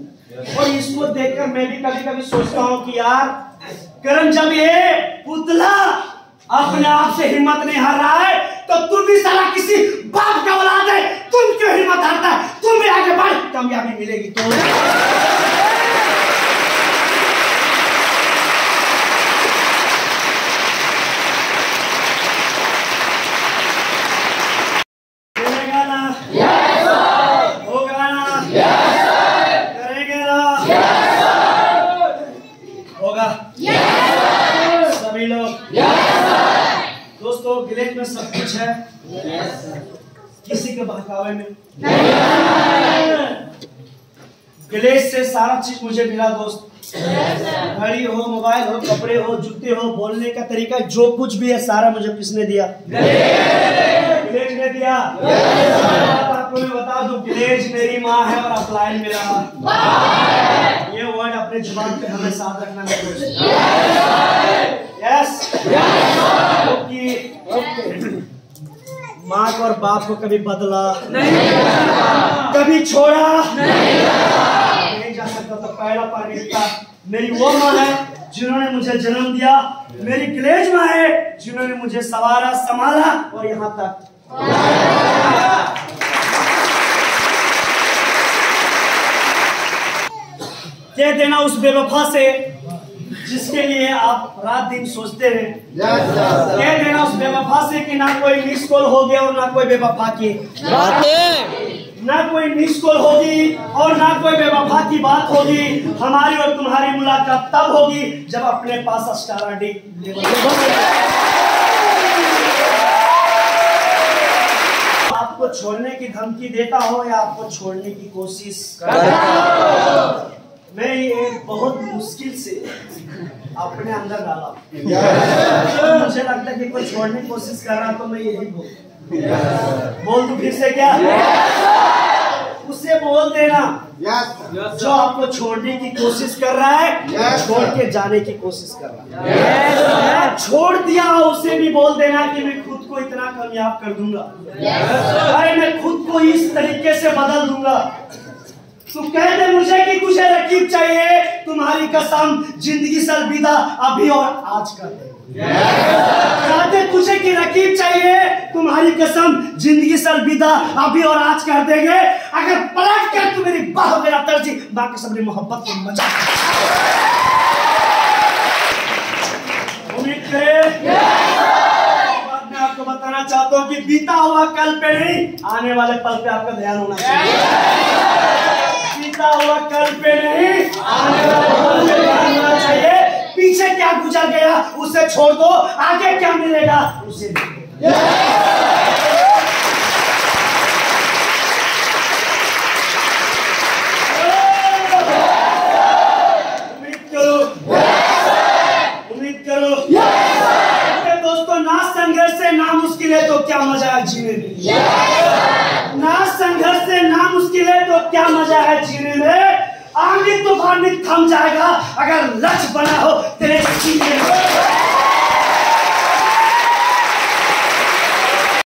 और इसको देखकर मैं भी कभी कभी सोचता हूँ कि यार करण, जब ये पुतला अपने आप से हिम्मत नहीं हार रहा है तो तुम भी साला किसी बाप का औलाद है, तुम क्यों हिम्मत हारता है? तुम भी आगे बढ़, कामयाबी मिलेगी तो। करेगा ना? होगा ना? करेंगे ना? होगा सभी लोग। दोस्तों विलेज में सब कुछ है, किसी के बहकावे में विलेज से सारा चीज मुझे मिला दोस्त। घड़ी हो, मोबाइल हो, कपड़े हो, जूते हो, बोलने का तरीका, जो कुछ भी है सारा मुझे किसने दिया? विलेज ने दिया। आपको मैं बता दूं, विलेज मेरी माँ है और अपलाइन मेरा। ये वर्ड अपने जुबान पे हमें साथ रखना है। यस, माँ और बाप को कभी बदला नहीं, कभी छोड़ा नहीं जा सकता। तो पहला प्राथमिकता मेरी वो माँ है जिन्होंने मुझे जन्म दिया, मेरी विलेज माँ है जिन्होंने मुझे सवारा, संभाला और यहाँ तक। कह देना उस बेवफा से जिसके लिए आप रात दिन सोचते हैं, कह देना उस बेवफा से कि ना कोई मिस कॉल हो गया और ना कोई बेवफा की ना कोई मिस कॉल होगी और ना कोई बेवफा की बात होगी। हमारी और तुम्हारी मुलाकात तब होगी जब अपने पास स्टारडी आपको छोड़ने की धमकी देता हो या आपको छोड़ने की कोशिश करता हो। मैं ये बहुत मुश्किल से अपने अंदर डाला। तो मुझे लगता है कि कोई छोड़ने की कोशिश कर रहा तो मैं यही बोल दूं फिर से क्या? उसे बोल देना जो आपको छोड़ने की कोशिश कर रहा है, छोड़ के जाने की कोशिश कर रहा है। छोड़ दिया उसे भी बोल देना कि मैं खुद को इतना कामयाब कर दूंगा, अरे मैं खुद को इस तरीके से बदल दूंगा। तू कह दे मुझे कि तुझे रकीब चाहिए, तू तुम्हारी कसम जिंदगी से अलविदा अभी और आज कर देंगे। चाहते तुझे की रकीब चाहिए, तुम्हारी कसम जिंदगी से अलविदा अभी और आज कर देंगे। अगर पलट कर तू मेरी बाह मेरा तरजी बाकी सबने मोहब्बत को मजा उम्मीद करे। मैं आपको बताना चाहता हूँ कि बीता हुआ कल पे नहीं, आने वाले पल पे आपका ध्यान होना चाहिए। बीता हुआ कल पे नहीं, आने वाले पल पे ध्यान होना चाहिए। पीछे क्या गुजर गया उसे छोड़ दो, आगे क्या मिलेगा उसे उम्मीद करो। दोस्तों ना संघर्ष से ना मुश्किल है तो क्या मजा है जीने में। ना संघर्ष से ना मुश्किल है तो क्या मजा है जीने में। आंधी तूफान भी थम जाएगा अगर लक्ष्य बना हो तेरे सीने में।